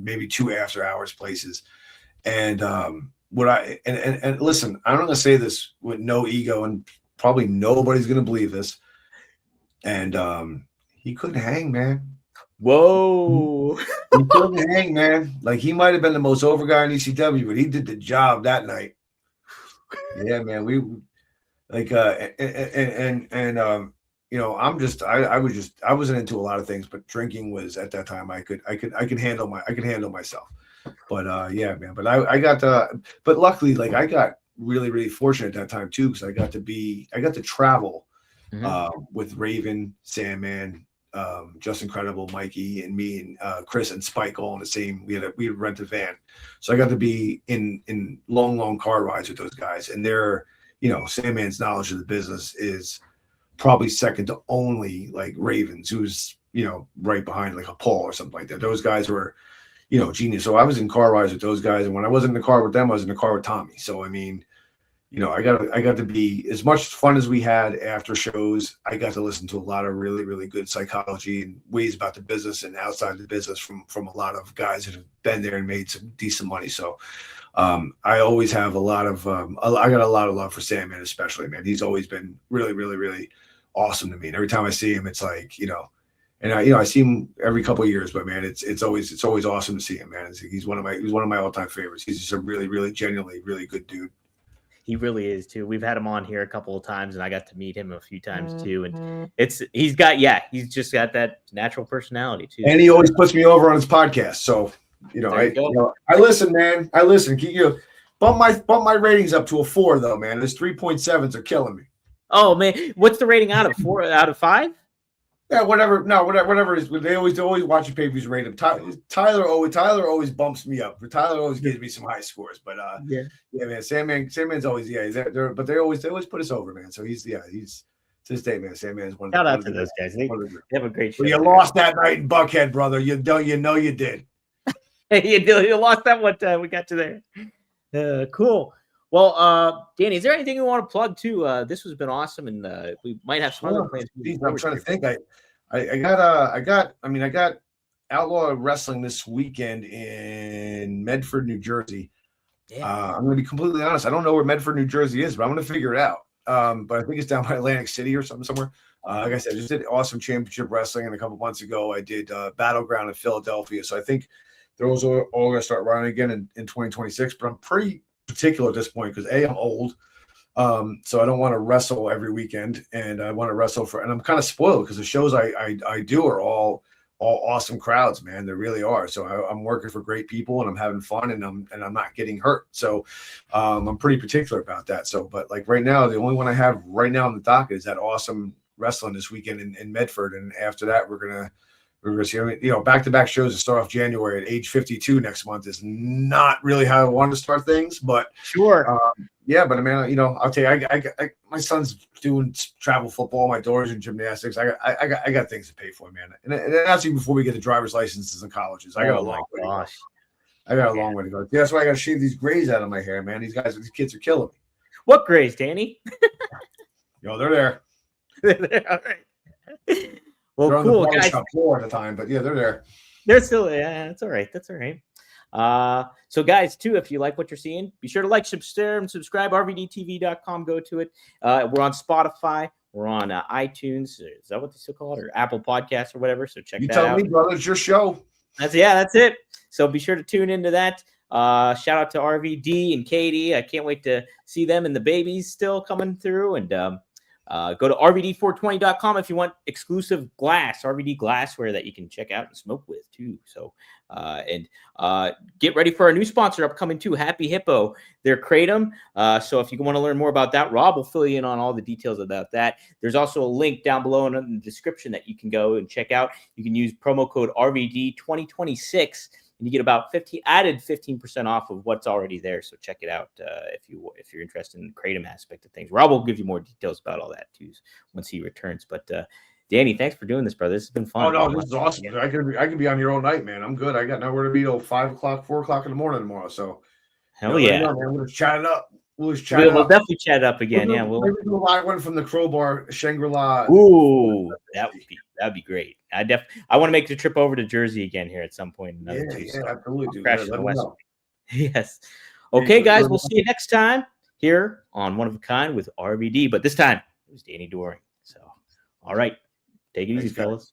maybe 2 after hours places, and listen, I'm not gonna say this with no ego and probably nobody's gonna believe this. And he couldn't hang, man. Whoa. He couldn't hang, man. Like he might have been the most over guy in ECW, but he did the job that night. Yeah, man. We like I wasn't into a lot of things, but drinking was at that time I could handle myself. But yeah, man. But I got but luckily like I got really, really fortunate at that time too, because I got to travel with Raven, Sandman, Just Incredible, Mikey, and me and Chris and Spike all in the same. We had rent a van, so I got to be in long car rides with those guys. And they're, Sandman's knowledge of the business is probably second to only like Raven's, who's right behind like a Paul or something like that. Those guys were genius. So I was in car rides with those guys, and when I wasn't in the car with them, I was in the car with Tommy. So I mean, I got to be, as much fun as we had after shows, I got to listen to a lot of really, really good psychology and ways about the business and outside the business from a lot of guys that have been there and made some decent money. So I always have a lot of I got a lot of love for Sandman, especially, man. He's always been really, really, really awesome to me. And every time I see him, it's like, and I see him every couple of years, but man, it's always awesome to see him, man. He's one of my all-time favorites. He's just a really, really genuinely really good dude. He really is too. We've had him on here a couple of times, and I got to meet him a few times too. And he's just got that natural personality too. And he always puts me over on his podcast. So I listen, man. I listen. Bump my ratings up to a 4 though, man. This 3.7s are killing me. Oh man, what's the rating out of 4 out of 5? Yeah, whatever. No, whatever is. They always watch your pay-per-views rate him. Tyler always bumps me up. Tyler always gives me some high scores. But yeah, man. Sandman's always he's there. But they always put us over, man. So he's to this day, man. Sandman's one. Shout out to those guys. They have a great show. You lost that night in Buckhead, brother. You know you did. You lost that one time. We got you there. Cool. Well, Danny, is there anything you want to plug too? This has been awesome, and we might have some other plans. I'm trying to think. I got Outlaw Wrestling this weekend in Medford, New Jersey. Yeah. I'm going to be completely honest. I don't know where Medford, New Jersey is, but I'm going to figure it out. But I think it's down by Atlantic City or something somewhere. Like I said, I just did awesome championship wrestling, and a couple months ago I did Battleground in Philadelphia. So I think those are all going to start running again in 2026. But I'm pretty particular at this point because I'm old. So I don't want to wrestle every weekend, and I want to wrestle and I'm kind of spoiled because the shows I do are all awesome crowds, man. They really are. So I'm working for great people, and I'm having fun, and I'm not getting hurt. So I'm pretty particular about that. So, but like right now, the only one I have right now on the docket is that awesome wrestling this weekend in Medford, and after that, we're gonna see. I mean, back-to-back shows to start off January at age 52 next month is not really how I wanted to start things, but Sure. yeah, but I mean, I'll tell you, I my son's doing travel football, my daughter's in gymnastics. I got things to pay for, man, and that's even before we get the driver's licenses in colleges. I got a long way to go. I got a long way to go. Yeah, that's why I got to shave these grays out of my hair, man. These kids are killing me. What grays, Danny? They're there. All right. Well, they're on cool, the guys. Shop floor at the time, but yeah, they're there. They're still, yeah, that's all right. That's all right. So guys, too, if you like what you're seeing, be sure to like, share, and subscribe. RVDTV.com. Go to it. We're on Spotify. We're on iTunes. Is that what they still call it? Or Apple Podcasts or whatever. So check that out. You tell me, brother. It's your show. That's it. So be sure to tune into that. Shout out to RVD and Katie. I can't wait to see them and the babies still coming through. And go to RVD420.com if you want exclusive RVD glassware that you can check out and smoke with too. So, and get ready for our new sponsor upcoming too, Happy Hippo. They're Kratom. So if you want to learn more about that, Rob will fill you in on all the details about that. There's also a link down below in the description that you can go and check out. You can use promo code RVD2026. And you get about 15% off of what's already there. So check it out if you're interested in the Kratom aspect of things. Rob will give you more details about all that too once he returns. But Danny, thanks for doing this, brother. This has been fun. Oh no, this is awesome. Yeah. I can be on here all night, man. I'm good. I got nowhere to be till 5 o'clock, 4 o'clock in the morning tomorrow. So hell yeah, man. We'll just chat it up. We'll definitely chat it up again. We'll do a live one from the Crowbar Shangri-La. Ooh, that'd be great. I want to make the trip over to Jersey again here at some point. Absolutely. Yes. Okay, guys, we'll see you next time here on One of a Kind with RVD. But this time it was Danny Doring. So, all right, take it easy, fellas.